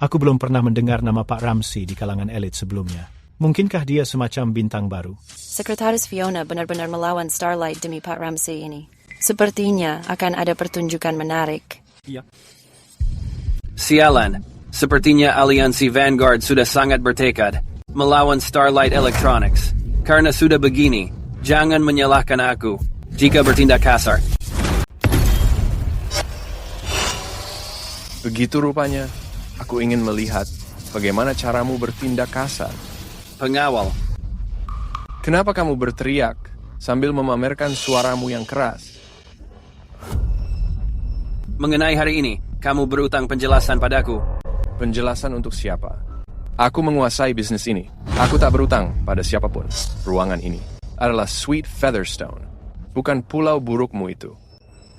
Aku belum pernah mendengar nama Pak Ramsey di kalangan elit sebelumnya. Mungkinkah dia semacam bintang baru? Sekretaris Fiona benar-benar melawan Starlight demi Pak Ramsey ini. Sepertinya akan ada pertunjukan menarik. Iya. Sialan, sepertinya aliansi Vanguard sudah sangat bertekad melawan Starlight Electronics. Karena sudah begini, jangan menyalahkan aku jika bertindak kasar. Begitu rupanya, aku ingin melihat bagaimana caramu bertindak kasar. Pengawal. Kenapa kamu berteriak sambil memamerkan suaramu yang keras? Mengenai hari ini, kamu berutang penjelasan padaku. Penjelasan untuk siapa? Aku menguasai bisnis ini. Aku tak berutang pada siapapun. Ruangan ini adalah Sweet Featherstone, bukan pulau burukmu itu.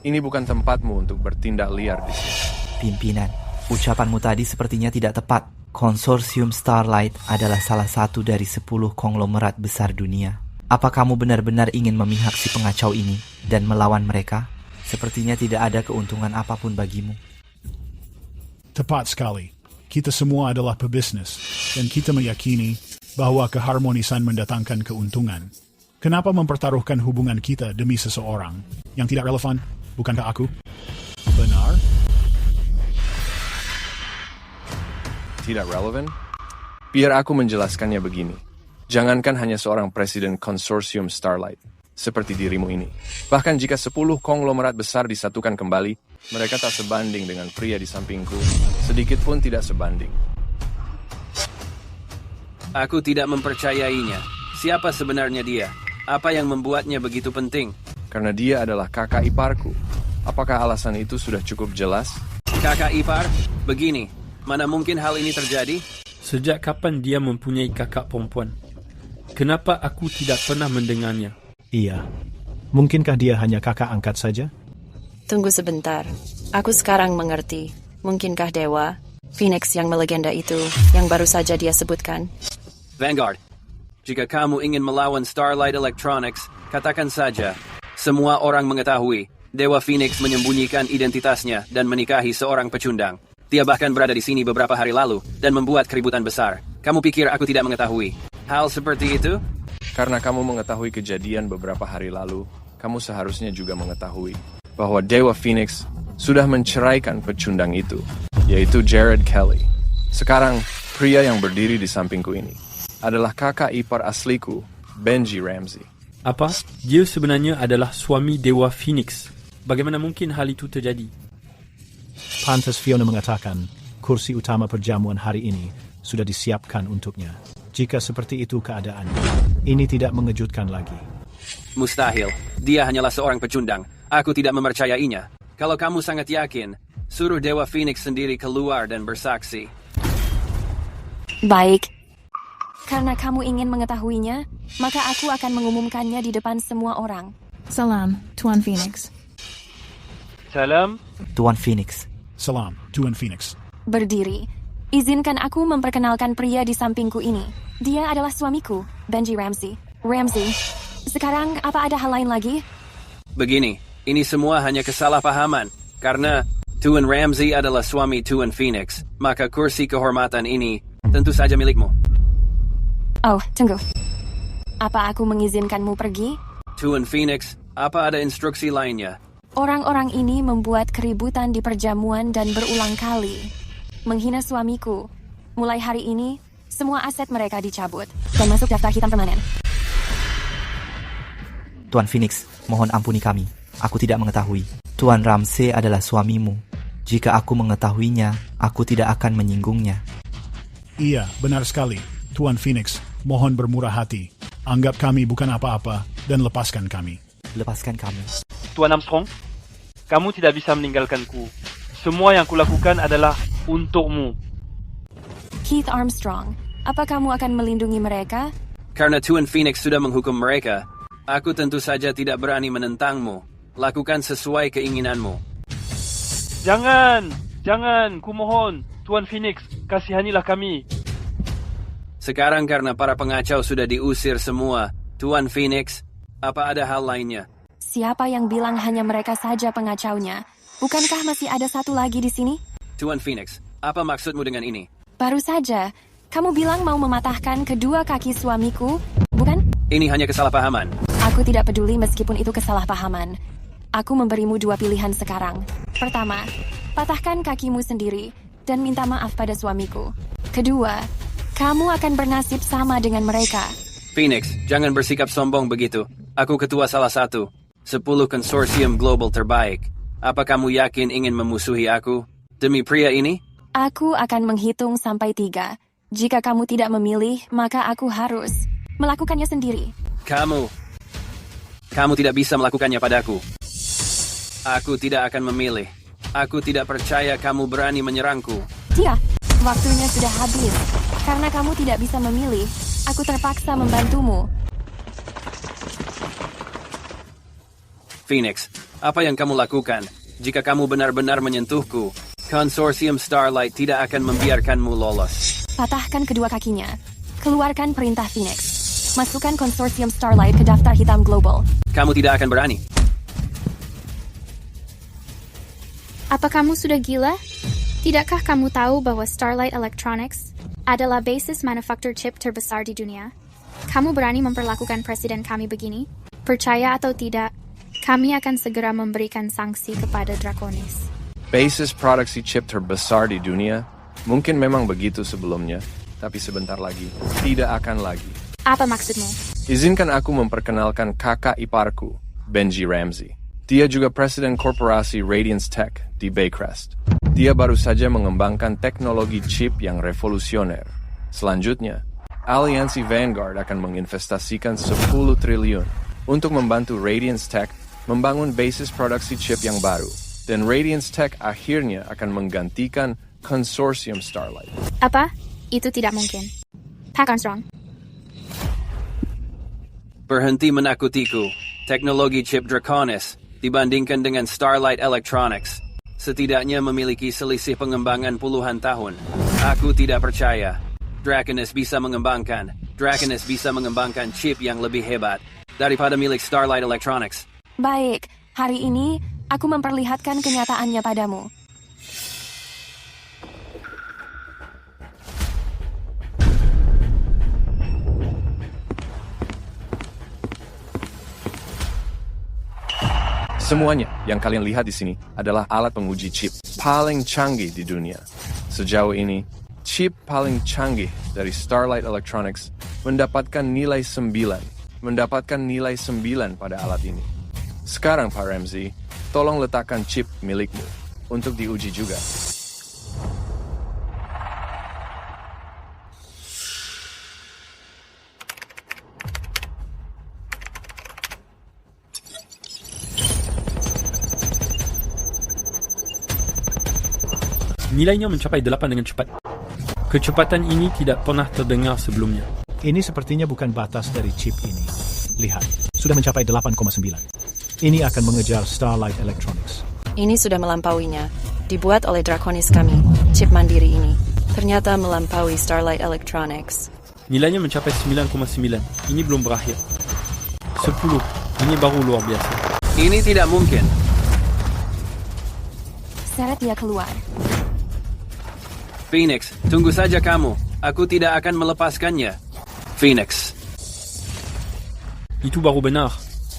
Ini bukan tempatmu untuk bertindak liar di sini. Pimpinan, ucapanmu tadi sepertinya tidak tepat. Konsorsium Starlight adalah salah satu dari 10 konglomerat besar dunia. Apa kamu benar-benar ingin memihak si pengacau ini dan melawan mereka? Sepertinya tidak ada keuntungan apapun bagimu. Tepat sekali. Kita semua adalah pebisnis, dan kita meyakini bahwa keharmonisan mendatangkan keuntungan. Kenapa mempertaruhkan hubungan kita demi seseorang yang tidak relevan? Bukankah aku? Benar? Tidak relevan? Biar aku menjelaskannya begini. Jangankan hanya seorang presiden konsorsium Starlight, seperti dirimu ini. Bahkan jika 10 konglomerat besar disatukan kembali, mereka tak sebanding dengan pria di sampingku. Sedikit pun tidak sebanding. Aku tidak mempercayainya. Siapa sebenarnya dia? Apa yang membuatnya begitu penting? Karena dia adalah kakak iparku. Apakah alasan itu sudah cukup jelas? Kakak ipar? Begini. Mana mungkin hal ini terjadi? Sejak kapan dia mempunyai kakak perempuan? Kenapa aku tidak pernah mendengarnya? Iya. Mungkinkah dia hanya kakak angkat saja? Tunggu sebentar. Aku sekarang mengerti. Mungkinkah Dewa, Phoenix yang melegenda itu, yang baru saja dia sebutkan? Vanguard, jika kamu ingin melawan Starlight Electronics, katakan saja. Semua orang mengetahui, Dewa Phoenix menyembunyikan identitasnya dan menikahi seorang pecundang. Dia bahkan berada di sini beberapa hari lalu dan membuat keributan besar. Kamu pikir aku tidak mengetahui hal seperti itu? Karena kamu mengetahui kejadian beberapa hari lalu, kamu seharusnya juga mengetahui bahwa Dewa Phoenix sudah menceraikan pecundang itu, yaitu Jared Kelly. Sekarang, pria yang berdiri di sampingku ini adalah kakak ipar asliku, Benji Ramsey. Apa? Dia sebenarnya adalah suami Dewa Phoenix. Bagaimana mungkin hal itu terjadi? Pantas Fiona mengatakan, kursi utama perjamuan hari ini sudah disiapkan untuknya. Jika seperti itu keadaannya, ini tidak mengejutkan lagi. Mustahil. Dia hanyalah seorang pecundang. Aku tidak mempercayainya. Kalau kamu sangat yakin, suruh Dewa Phoenix sendiri keluar dan bersaksi. Baik. Karena kamu ingin mengetahuinya, maka aku akan mengumumkannya di depan semua orang. Salam, Tuan Phoenix. Salam. Tuan Phoenix. Salam, Tuan Phoenix. Berdiri. Izinkan aku memperkenalkan pria di sampingku ini. Dia adalah suamiku, Benji Ramsey. Ramsey, sekarang apa ada hal lain lagi? Begini, ini semua hanya kesalahpahaman. Karena Tuan Ramsey adalah suami Tuan Phoenix, maka kursi kehormatan ini tentu saja milikmu. Oh, tunggu. Apa aku mengizinkanmu pergi? Tuan Phoenix, apa ada instruksi lainnya? Orang-orang ini membuat keributan di perjamuan dan berulang kali menghina suamiku. Mulai hari ini, semua aset mereka dicabut dan masuk daftar hitam permanen. Tuan Phoenix, mohon ampuni kami. Aku tidak mengetahui. Tuan Ramsey adalah suamimu. Jika aku mengetahuinya, aku tidak akan menyinggungnya. Iya, benar sekali. Tuan Phoenix, mohon bermurah hati. Anggap kami bukan apa-apa dan lepaskan kami. Lepaskan kami. Tuan Armstrong, kamu tidak bisa meninggalkanku. Semua yang kulakukan adalah untukmu. Keith Armstrong, apa kamu akan melindungi mereka? Karena Tuan Phoenix sudah menghukum mereka, aku tentu saja tidak berani menentangmu. Lakukan sesuai keinginanmu. Jangan, kumohon. Tuan Phoenix, kasihanilah kami. Sekarang karena para pengacau sudah diusir semua, Tuan Phoenix, apa ada hal lainnya? Siapa yang bilang hanya mereka saja pengacaunya? Bukankah masih ada satu lagi di sini? Tuan Phoenix, apa maksudmu dengan ini? Baru saja, kamu bilang mau mematahkan kedua kaki suamiku, bukan? Ini hanya kesalahpahaman. Aku tidak peduli meskipun itu kesalahpahaman. Aku memberimu dua pilihan sekarang. Pertama, patahkan kakimu sendiri dan minta maaf pada suamiku. Kedua, kamu akan bernasib sama dengan mereka. Phoenix, jangan bersikap sombong begitu. Aku ketua salah satu 10 konsorsium global terbaik. Apa kamu yakin ingin memusuhi aku demi pria ini? Aku akan menghitung sampai 3. Jika kamu tidak memilih, maka aku harus melakukannya sendiri. Kamu tidak bisa melakukannya padaku. Aku tidak akan memilih. Aku tidak percaya kamu berani menyerangku. Tidak, waktunya sudah habis. Karena kamu tidak bisa memilih, aku terpaksa membantumu. Phoenix, apa yang kamu lakukan? Jika kamu benar-benar menyentuhku, konsorsium Starlight tidak akan membiarkanmu lolos. Patahkan kedua kakinya. Keluarkan perintah Phoenix. Masukkan konsorsium Starlight ke daftar hitam global. Kamu tidak akan berani. Apa kamu sudah gila? Tidakkah kamu tahu bahwa Starlight Electronics adalah basis manufaktur chip terbesar di dunia? Kamu berani memperlakukan presiden kami begini? Percaya atau tidak, kami akan segera memberikan sanksi kepada Draconis. Basis produksi chip terbesar di dunia? Mungkin memang begitu sebelumnya, tapi sebentar lagi, tidak akan lagi. Apa maksudmu? Izinkan aku memperkenalkan kakak iparku, Benji Ramsey. Dia juga presiden korporasi Radiance Tech di Baycrest. Dia baru saja mengembangkan teknologi chip yang revolusioner. Selanjutnya, Aliansi Vanguard akan menginvestasikan 10 triliun untuk membantu Radiance Tech membangun basis produksi chip yang baru. Dan Radiance Tech akhirnya akan menggantikan konsorsium Starlight. Apa? Itu tidak mungkin. Pak Armstrong. berhenti menakutiku. Teknologi chip Draconis dibandingkan dengan Starlight Electronics setidaknya memiliki selisih pengembangan puluhan tahun. Aku tidak percaya. Draconis bisa mengembangkan chip yang lebih hebat daripada milik Starlight Electronics. Baik, hari ini aku memperlihatkan kenyataannya padamu. Semuanya yang kalian lihat di sini adalah alat penguji chip paling canggih di dunia. Sejauh ini, chip paling canggih dari Starlight Electronics mendapatkan nilai 9 pada alat ini. Sekarang Pak Ramsey, tolong letakkan chip milikmu untuk diuji juga. Nilainya mencapai 8 dengan cepat. Kecepatan ini tidak pernah terdengar sebelumnya. Ini sepertinya bukan batas dari chip ini. Lihat, sudah mencapai 8,9. Ini akan mengejar Starlight Electronics. Ini sudah melampauinya. Dibuat oleh Draconis kami, chip mandiri ini. Ternyata melampaui Starlight Electronics. Nilainya mencapai 9,9. Ini belum berakhir. 10. Ini baru luar biasa. Ini tidak mungkin. Seret dia keluar. Phoenix, tunggu saja kamu. Aku tidak akan melepaskannya. Phoenix. Itu baru benar.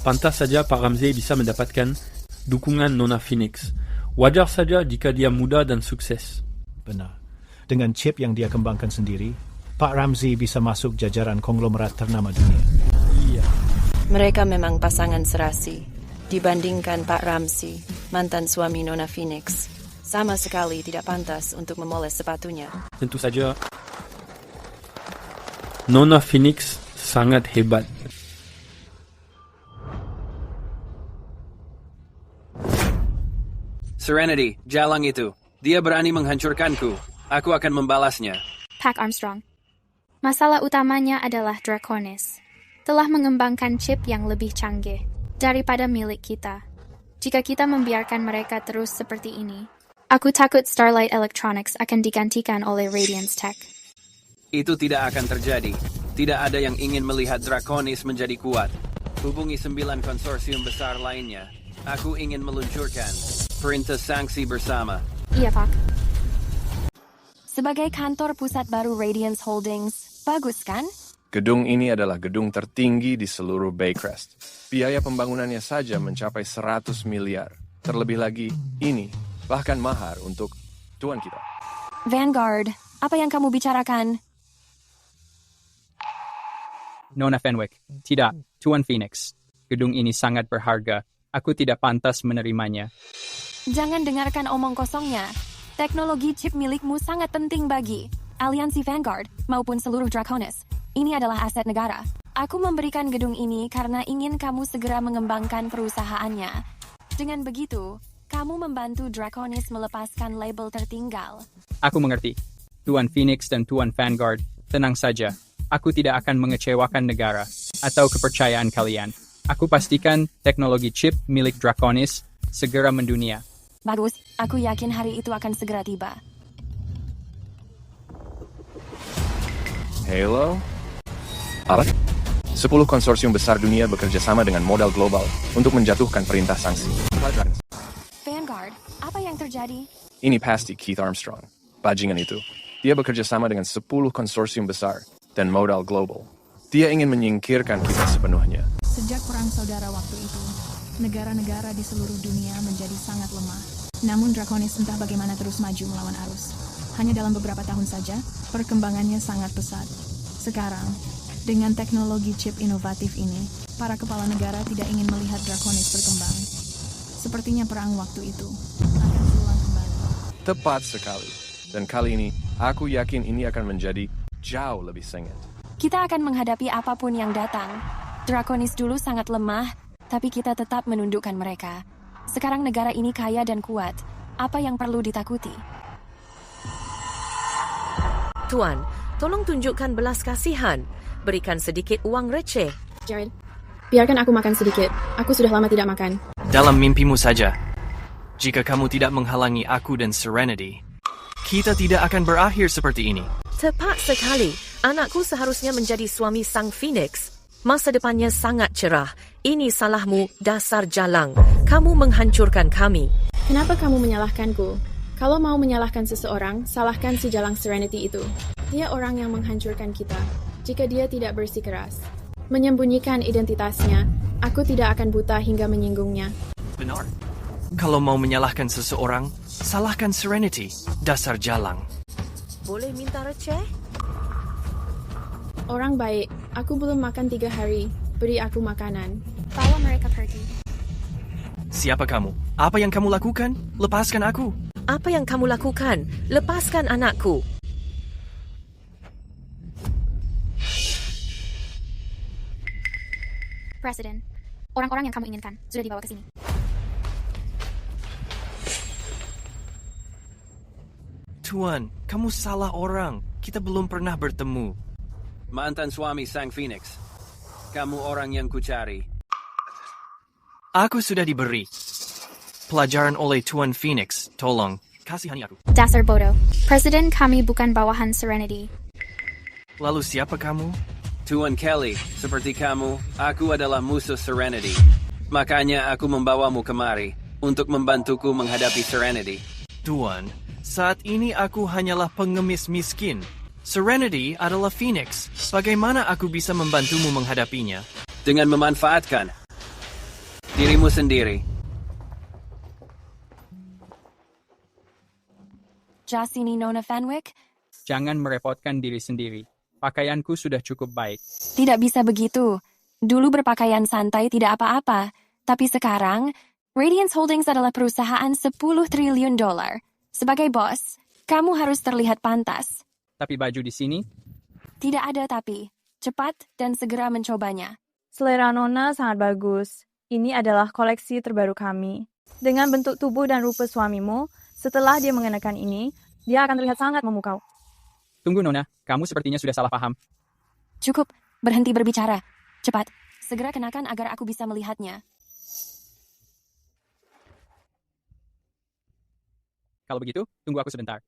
Pantas saja Pak Ramsey bisa mendapatkan dukungan Nona Phoenix. Wajar saja jika dia muda dan sukses. Benar. Dengan chip yang dia kembangkan sendiri, Pak Ramsey bisa masuk jajaran konglomerat ternama dunia. Iya. Mereka memang pasangan serasi. Dibandingkan Pak Ramsey, mantan suami Nona Phoenix, sama sekali tidak pantas untuk memoles sepatunya. Tentu saja, Nona Phoenix sangat hebat. Serenity, jalang itu. Dia berani menghancurkanku. Aku akan membalasnya. Pak Armstrong. Masalah utamanya adalah Draconis. Telah mengembangkan chip yang lebih canggih daripada milik kita. Jika kita membiarkan mereka terus seperti ini, aku takut Starlight Electronics akan digantikan oleh Radiance Tech. Itu tidak akan terjadi. Tidak ada yang ingin melihat Draconis menjadi kuat. Hubungi 9 konsorsium besar lainnya. Aku ingin meluncurkan perintah sanksi bersama. Iya, Pak. Sebagai kantor pusat baru Radiance Holdings, bagus kan? Gedung ini adalah gedung tertinggi di seluruh Baycrest. Biaya pembangunannya saja mencapai 100 miliar. Terlebih lagi, ini bahkan mahar untuk tuan kita. Vanguard, apa yang kamu bicarakan? Nona Fenwick, tidak, Tuan Phoenix. Gedung ini sangat berharga. Aku tidak pantas menerimanya. Jangan dengarkan omong kosongnya. Teknologi chip milikmu sangat penting bagi Aliansi Vanguard maupun seluruh Draconis. Ini adalah aset negara. Aku memberikan gedung ini karena ingin kamu segera mengembangkan perusahaannya. Dengan begitu, kamu membantu Draconis melepaskan label tertinggal. Aku mengerti. Tuan Phoenix dan Tuan Vanguard, tenang saja. Aku tidak akan mengecewakan negara atau kepercayaan kalian. Aku pastikan teknologi chip milik Draconis segera mendunia. Bagus, aku yakin hari itu akan segera tiba. Halo? Apa? 10 konsorsium besar dunia bekerja sama dengan modal global untuk menjatuhkan perintah sanksi. Vanguard, apa yang terjadi? Ini pasti Keith Armstrong. Bajingan itu. Dia bekerja sama dengan 10 konsorsium besar dan modal global. Dia ingin menyingkirkan kita sepenuhnya. Sejak perang saudara waktu itu, negara-negara di seluruh dunia menjadi sangat lemah. Namun Draconis entah bagaimana terus maju melawan arus. Hanya dalam beberapa tahun saja, perkembangannya sangat pesat. Sekarang, dengan teknologi chip inovatif ini, para kepala negara tidak ingin melihat Draconis berkembang. Sepertinya perang waktu itu akan berulang kembali. Tepat sekali. Dan kali ini, aku yakin ini akan menjadi jauh lebih sengit. Kita akan menghadapi apapun yang datang. Draconis dulu sangat lemah, tapi kita tetap menundukkan mereka. Sekarang negara ini kaya dan kuat. Apa yang perlu ditakuti? Tuan, tolong tunjukkan belas kasihan. Berikan sedikit uang receh. Jared, Biarkan aku makan sedikit. Aku sudah lama tidak makan. Dalam mimpimu saja. Jika kamu tidak menghalangi aku dan Serenity, kita tidak akan berakhir seperti ini. Tepat sekali. Anakku seharusnya menjadi suami Sang Phoenix. Masa depannya sangat cerah. Ini salahmu, dasar jalang. Kamu menghancurkan kami. Kenapa kamu menyalahkanku? Kalau mau menyalahkan seseorang, salahkan si jalang Serenity itu. Dia orang yang menghancurkan kita. Jika dia tidak bersikeras, menyembunyikan identitasnya, aku tidak akan buta hingga menyinggungnya. Benar. Kalau mau menyalahkan seseorang, salahkan Serenity, dasar jalang. Boleh minta receh? Orang baik, aku belum makan 3 hari. Beri aku makanan. Bawa mereka pergi. Siapa kamu? Apa yang kamu lakukan? Lepaskan aku. Apa yang kamu lakukan? Lepaskan anakku. Presiden, orang-orang yang kamu inginkan sudah dibawa ke sini. Tuan, kamu salah orang. Kita belum pernah bertemu. Mantan suami Sang Phoenix. Kamu orang yang kucari. Aku sudah diberi pelajaran oleh Tuan Phoenix. Tolong, kasihani aku. Dasar bodoh. Presiden kami bukan bawahan Serenity. Lalu siapa kamu? Tuan Kelly, seperti kamu, aku adalah musuh Serenity. Makanya aku membawamu kemari untuk membantuku menghadapi Serenity. Tuan, saat ini aku hanyalah pengemis miskin. Serenity adalah Phoenix. Bagaimana aku bisa membantumu menghadapinya? Dengan memanfaatkan dirimu sendiri. Jasini Nona Fenwick? Jangan merepotkan diri sendiri. Pakaianku sudah cukup baik. Tidak bisa begitu. Dulu berpakaian santai tidak apa-apa. Tapi sekarang, Radiance Holdings adalah perusahaan $10 triliun. Sebagai bos, kamu harus terlihat pantas. Tapi baju di sini? Tidak ada tapi. Cepat dan segera mencobanya. Selera Nona sangat bagus. Ini adalah koleksi terbaru kami. Dengan bentuk tubuh dan rupa suamimu, setelah dia mengenakan ini, dia akan terlihat sangat memukau. Tunggu Nona, kamu sepertinya sudah salah paham. Cukup, berhenti berbicara. Cepat, segera kenakan agar aku bisa melihatnya. Kalau begitu, tunggu aku sebentar.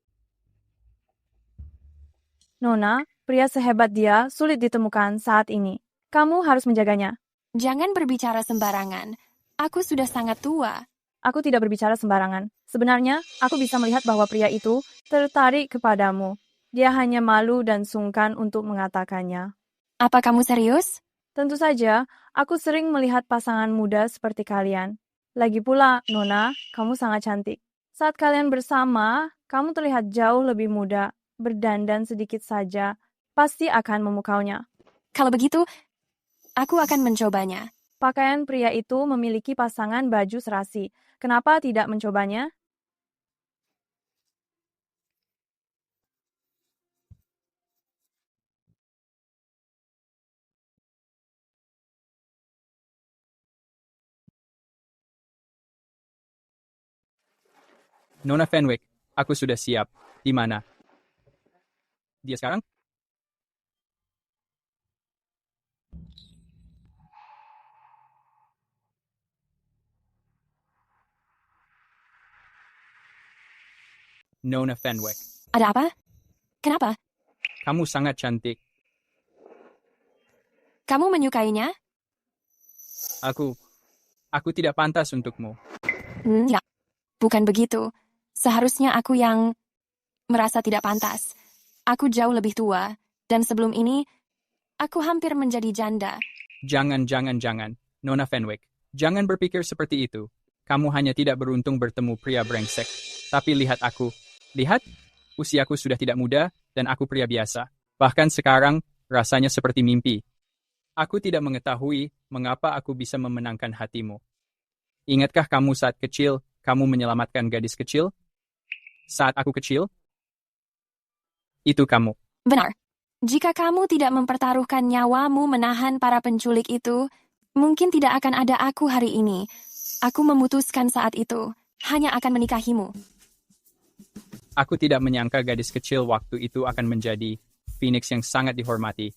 Nona, pria sehebat dia sulit ditemukan saat ini. Kamu harus menjaganya. Jangan berbicara sembarangan. Aku sudah sangat tua. Aku tidak berbicara sembarangan. Sebenarnya, aku bisa melihat bahwa pria itu tertarik kepadamu. Dia hanya malu dan sungkan untuk mengatakannya. Apa kamu serius? Tentu saja, aku sering melihat pasangan muda seperti kalian. Lagi pula, Nona, kamu sangat cantik. Saat kalian bersama, kamu terlihat jauh lebih muda. Berdandan sedikit saja, pasti akan memukaunya. Kalau begitu, aku akan mencobanya. Pakaian pria itu memiliki pasangan baju serasi. Kenapa tidak mencobanya? Nona Fenwick, aku sudah siap. Di mana? Dia sekarang? Nona Fenwick. Ada apa? Kenapa? Kamu sangat cantik. Kamu menyukainya? Aku tidak pantas untukmu. Ya, bukan begitu. Seharusnya aku yang merasa tidak pantas. Aku jauh lebih tua, dan sebelum ini, aku hampir menjadi janda. Jangan. Nona Fenwick, jangan berpikir seperti itu. Kamu hanya tidak beruntung bertemu pria brengsek. Tapi lihat aku. Lihat, usiaku sudah tidak muda, dan aku pria biasa. Bahkan sekarang, rasanya seperti mimpi. Aku tidak mengetahui mengapa aku bisa memenangkan hatimu. Ingatkah kamu saat kecil, kamu menyelamatkan gadis kecil? Saat aku kecil? Itu kamu. Benar. Jika kamu tidak mempertaruhkan nyawamu menahan para penculik itu, mungkin tidak akan ada aku hari ini. Aku memutuskan saat itu, hanya akan menikahimu. Aku tidak menyangka gadis kecil waktu itu akan menjadi Phoenix yang sangat dihormati.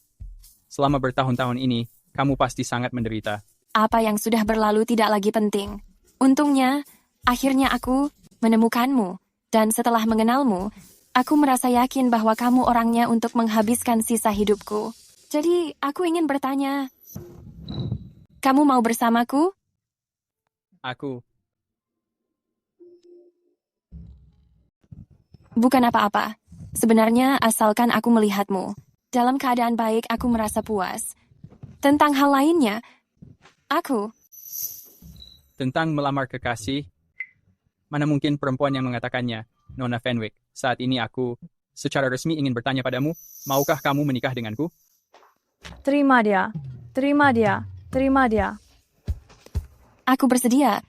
Selama bertahun-tahun ini, kamu pasti sangat menderita. Apa yang sudah berlalu tidak lagi penting. Untungnya, akhirnya aku menemukanmu. Dan setelah mengenalmu, aku merasa yakin bahwa kamu orangnya untuk menghabiskan sisa hidupku. Jadi, aku ingin bertanya, kamu mau bersamaku? Aku. Bukan apa-apa. Sebenarnya, asalkan aku melihatmu. Dalam keadaan baik, aku merasa puas. Tentang hal lainnya, aku... Tentang melamar kekasih, mana mungkin perempuan yang mengatakannya, Nona Fenwick. Saat ini aku secara resmi ingin bertanya padamu, maukah kamu menikah denganku? Terima dia. Terima dia. Terima dia. Aku bersedia.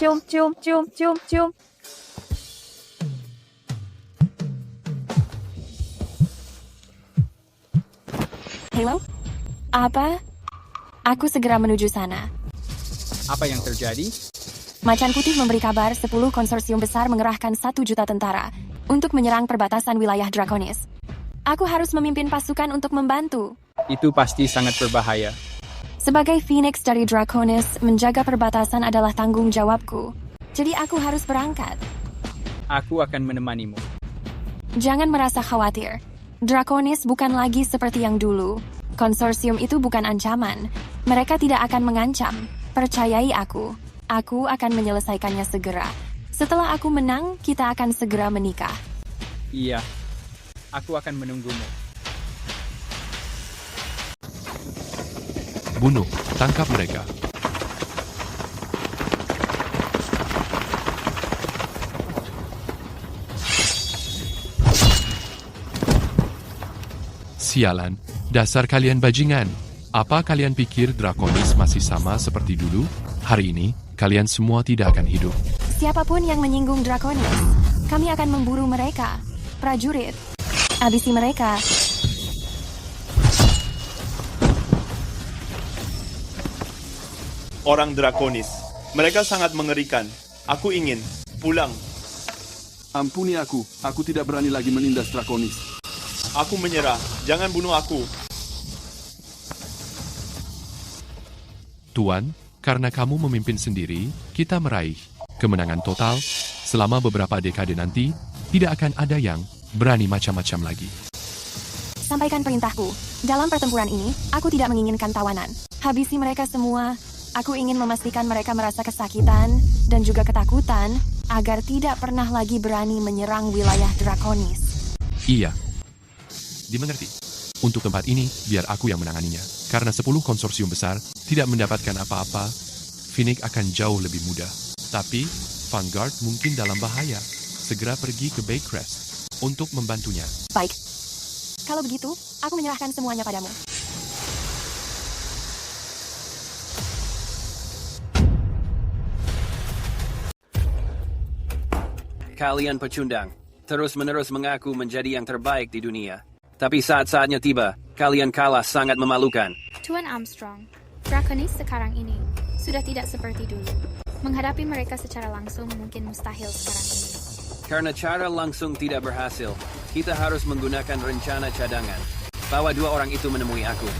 Cium, cium, cium, cium, cium. Halo? Apa? Aku segera menuju sana. Apa yang terjadi? Macan Putih memberi kabar 10 konsorsium besar mengerahkan 1 juta tentara untuk menyerang perbatasan wilayah Draconis. Aku harus memimpin pasukan untuk membantu. Itu pasti sangat berbahaya. Sebagai Phoenix dari Draconis, menjaga perbatasan adalah tanggung jawabku. Jadi aku harus berangkat. Aku akan menemanimu. Jangan merasa khawatir. Draconis bukan lagi seperti yang dulu. Konsorsium itu bukan ancaman. Mereka tidak akan mengancam. Percayai aku. Aku akan menyelesaikannya segera. Setelah aku menang, kita akan segera menikah. Iya. Aku akan menunggumu. Bunuh, tangkap mereka. Sialan, dasar kalian bajingan. Apa kalian pikir Draconis masih sama seperti dulu? Hari ini, kalian semua tidak akan hidup. Siapapun yang menyinggung Draconis, kami akan memburu mereka. Prajurit, habisi mereka. Orang Draconis. Mereka sangat mengerikan. Aku ingin pulang. Ampuni aku tidak berani lagi menindas Draconis. Aku menyerah. Jangan bunuh aku. Tuan, karena kamu memimpin sendiri, kita meraih kemenangan total. Selama beberapa dekade nanti, tidak akan ada yang berani macam-macam lagi. Sampaikan perintahku. Dalam pertempuran ini, aku tidak menginginkan tawanan. Habisi mereka semua. Aku ingin memastikan mereka merasa kesakitan dan juga ketakutan agar tidak pernah lagi berani menyerang wilayah Draconis. Iya. Dimengerti. Untuk tempat ini, biar aku yang menanganinya. Karena 10 konsorsium besar tidak mendapatkan apa-apa, Phoenix akan jauh lebih mudah. Tapi, Vanguard mungkin dalam bahaya. Segera pergi ke Baycrest untuk membantunya. Baik. Kalau begitu, aku menyerahkan semuanya padamu. Kalian pecundang, terus-menerus mengaku menjadi yang terbaik di dunia. Tapi saat-saatnya tiba, kalian kalah sangat memalukan. Tuan Armstrong, Draconis sekarang ini sudah tidak seperti dulu. Menghadapi mereka secara langsung mungkin mustahil sekarang ini. Karena cara langsung tidak berhasil, kita harus menggunakan rencana cadangan. Bawa 2 orang itu menemui aku.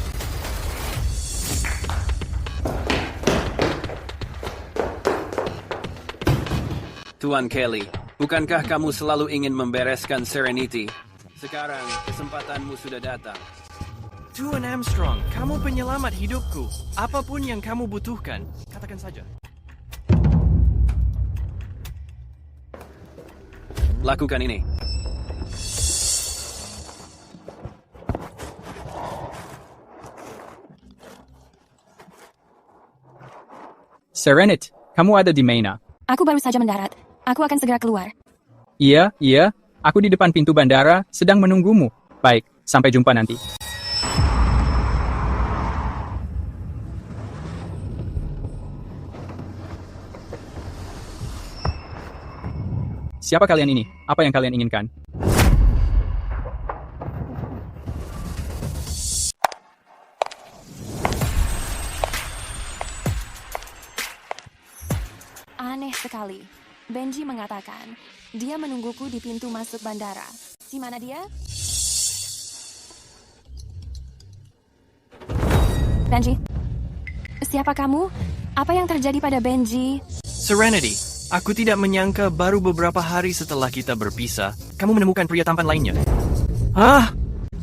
Tuan Kelly, bukankah kamu selalu ingin membereskan Serenity? Sekarang, kesempatanmu sudah datang. Tuan Armstrong, kamu penyelamat hidupku. Apapun yang kamu butuhkan, katakan saja. Lakukan ini. Serenity, kamu ada di mana? Aku baru saja mendarat. Aku akan segera keluar. Iya. Aku di depan pintu bandara, sedang menunggumu. Baik, sampai jumpa nanti. Siapa kalian ini? Apa yang kalian inginkan? sekali. Benji mengatakan, dia menungguku di pintu masuk bandara. Di mana dia? Benji? Siapa kamu? Apa yang terjadi pada Benji? Serenity, aku tidak menyangka baru beberapa hari setelah kita berpisah, kamu menemukan pria tampan lainnya.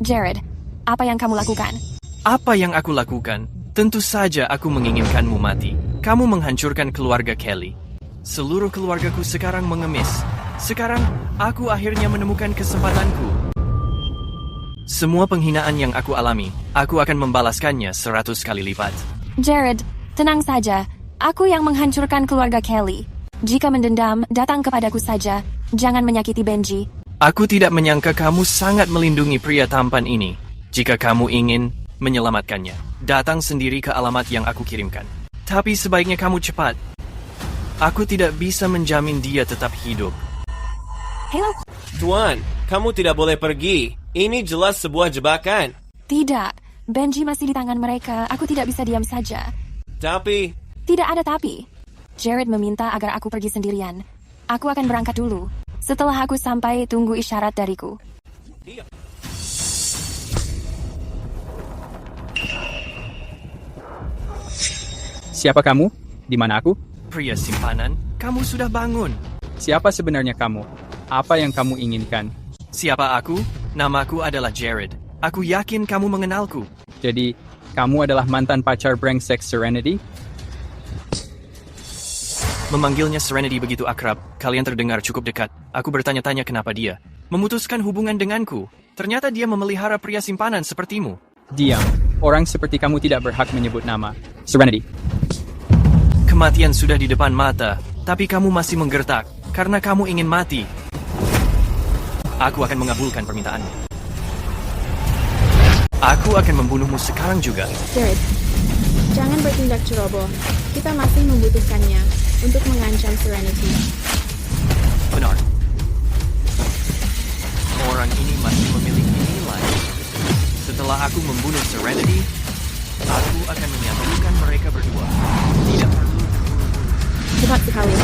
Jared, apa yang kamu lakukan? Apa yang aku lakukan? Tentu saja aku menginginkanmu mati. Kamu menghancurkan keluarga Kelly. Seluruh keluargaku sekarang mengemis. Sekarang, aku akhirnya menemukan kesempatanku. Semua penghinaan yang aku alami, aku akan membalaskannya 100 kali lipat. Jared, tenang saja. Aku yang menghancurkan keluarga Kelly. Jika mendendam, datang kepadaku saja. Jangan menyakiti Benji. Aku tidak menyangka kamu sangat melindungi pria tampan ini. Jika kamu ingin menyelamatkannya, datang sendiri ke alamat yang aku kirimkan. Tapi sebaiknya kamu cepat. Aku tidak bisa menjamin dia tetap hidup. Halo? Tuan, kamu tidak boleh pergi. Ini jelas sebuah jebakan. Tidak. Benji masih di tangan mereka. Aku tidak bisa diam saja. Tapi... Tidak ada tapi. Jared meminta agar aku pergi sendirian. Aku akan berangkat dulu. Setelah aku sampai, tunggu isyarat dariku. Siapa kamu? Di mana aku? Pria simpanan, kamu sudah bangun. Siapa sebenarnya kamu? Apa yang kamu inginkan? Siapa aku? Namaku adalah Jared. Aku yakin kamu mengenalku. Jadi, kamu adalah mantan pacar brengsek Serenity? Memanggilnya Serenity begitu akrab, kalian terdengar cukup dekat. Aku bertanya-tanya kenapa dia memutuskan hubungan denganku. Ternyata dia memelihara pria simpanan sepertimu. Diam. Orang seperti kamu tidak berhak menyebut nama. Serenity. Kematian sudah di depan mata, tapi kamu masih menggertak karena kamu ingin mati. Aku akan mengabulkan permintaanmu. Aku akan membunuhmu sekarang juga. Jared, jangan bertindak ceroboh. Kita masih membutuhkannya untuk mengancam Serenity. Benar. Orang ini masih memiliki nilai. Setelah aku membunuh Serenity, aku akan menyatukan mereka berdua. Tidak perlu. Cepat sekali.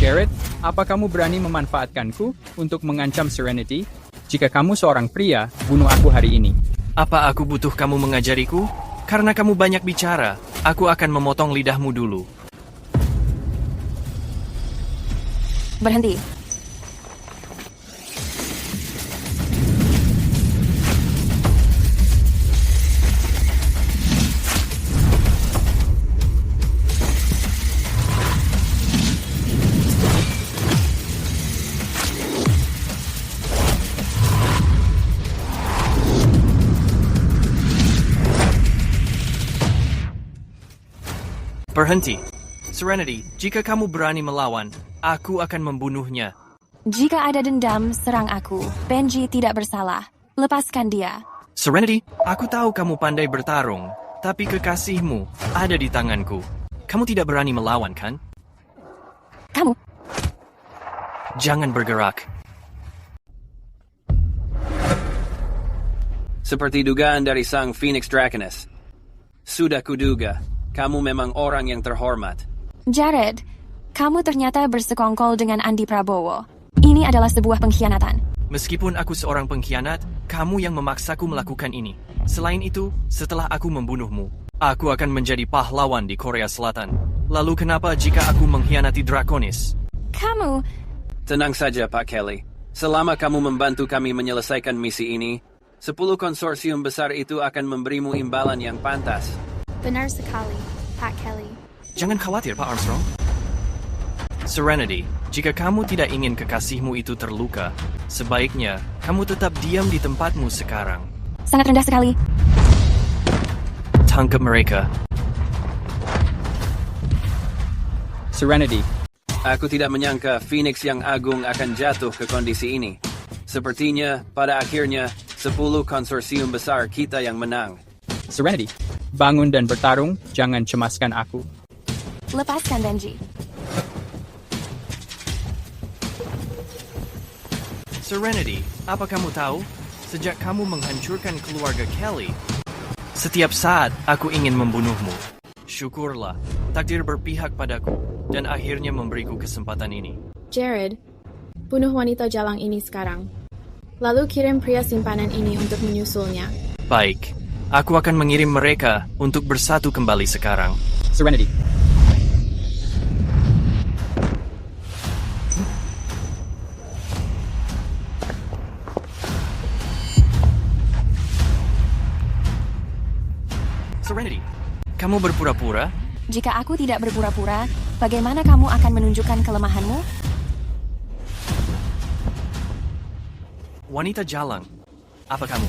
Jared, apa kamu berani memanfaatkanku untuk mengancam Serenity? Jika kamu seorang pria, bunuh aku hari ini. Apa aku butuh kamu mengajariku? Karena kamu banyak bicara, aku akan memotong lidahmu dulu. Berhenti. Berhenti. Serenity, jika kamu berani melawan, aku akan membunuhnya. Jika ada dendam, serang aku. Benji tidak bersalah. Lepaskan dia. Serenity, aku tahu kamu pandai bertarung, tapi kekasihmu ada di tanganku. Kamu tidak berani melawan, kan? Kamu? Jangan bergerak. Seperti dugaan dari sang Phoenix Draconis. Sudah kuduga, kamu memang orang yang terhormat. Jared, kamu ternyata bersekongkol dengan Andi Prabowo. Ini adalah sebuah pengkhianatan. Meskipun aku seorang pengkhianat, kamu yang memaksaku melakukan ini. Selain itu, setelah aku membunuhmu, aku akan menjadi pahlawan di Korea Selatan. Lalu kenapa jika aku mengkhianati Draconis? Kamu... Tenang saja, Pak Kelly. Selama kamu membantu kami menyelesaikan misi ini, 10 konsorsium besar itu akan memberimu imbalan yang pantas. Benar sekali, Pak Kelly. Jangan khawatir, Pak Armstrong. Serenity, jika kamu tidak ingin kekasihmu itu terluka, sebaiknya kamu tetap diam di tempatmu sekarang. Sangat rendah sekali. Tangkap mereka. Serenity. Aku tidak menyangka Phoenix yang agung akan jatuh ke kondisi ini. Sepertinya, pada akhirnya, 10 konsorsium besar kita yang menang. Serenity, bangun dan bertarung, jangan cemaskan aku. Lepaskan Benji. Serenity, apa kamu tahu? Sejak kamu menghancurkan keluarga Kelly, setiap saat aku ingin membunuhmu. Syukurlah, Takdir berpihak padaku, dan akhirnya memberiku kesempatan ini. Jared, bunuh wanita jalang ini sekarang. Lalu kirim pria simpanan ini untuk menyusulnya. Baik, aku akan mengirim mereka untuk bersatu kembali sekarang. Serenity. Serenity, kamu berpura-pura? Jika aku tidak berpura-pura, bagaimana kamu akan menunjukkan kelemahanmu? Wanita jalang, apa kamu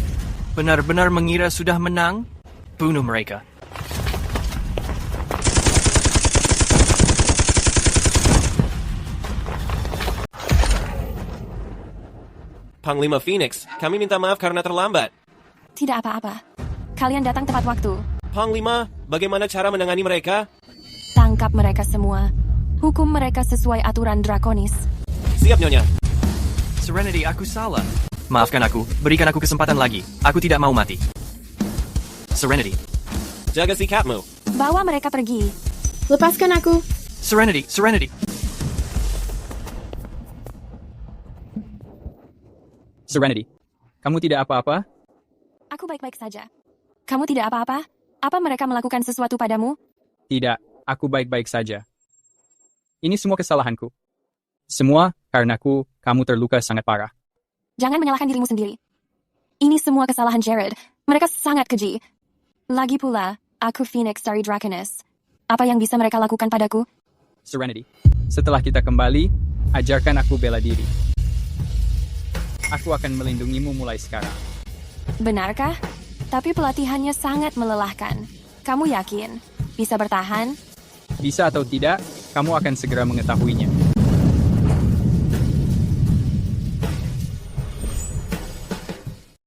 benar-benar mengira sudah menang? Bunuh mereka. Panglima Phoenix, kami minta maaf karena terlambat. Tidak apa-apa. Kalian datang tepat waktu. Panglima, bagaimana cara menangani mereka? Tangkap mereka semua. Hukum mereka sesuai aturan drakonis. Siap, Nyonya. Serenity, aku salah. Maafkan aku, berikan aku kesempatan lagi. Aku tidak mau mati. Serenity. Jaga sikapmu. Bawa mereka pergi. Lepaskan aku. Serenity, Serenity. Serenity, kamu tidak apa-apa? Aku baik-baik saja. Kamu tidak apa-apa? Apa mereka melakukan sesuatu padamu? Tidak, aku baik-baik saja. Ini semua kesalahanku. Semua karenaku, kamu terluka sangat parah. Jangan menyalahkan dirimu sendiri. Ini semua kesalahan Jared. Mereka sangat keji. Lagi pula, aku Phoenix dari Draconis. Apa yang bisa mereka lakukan padaku? Serenity, setelah kita kembali, ajarkan aku bela diri. Aku akan melindungimu mulai sekarang. Benarkah? Tapi pelatihannya sangat melelahkan. Kamu yakin bisa bertahan? Bisa atau tidak, kamu akan segera mengetahuinya.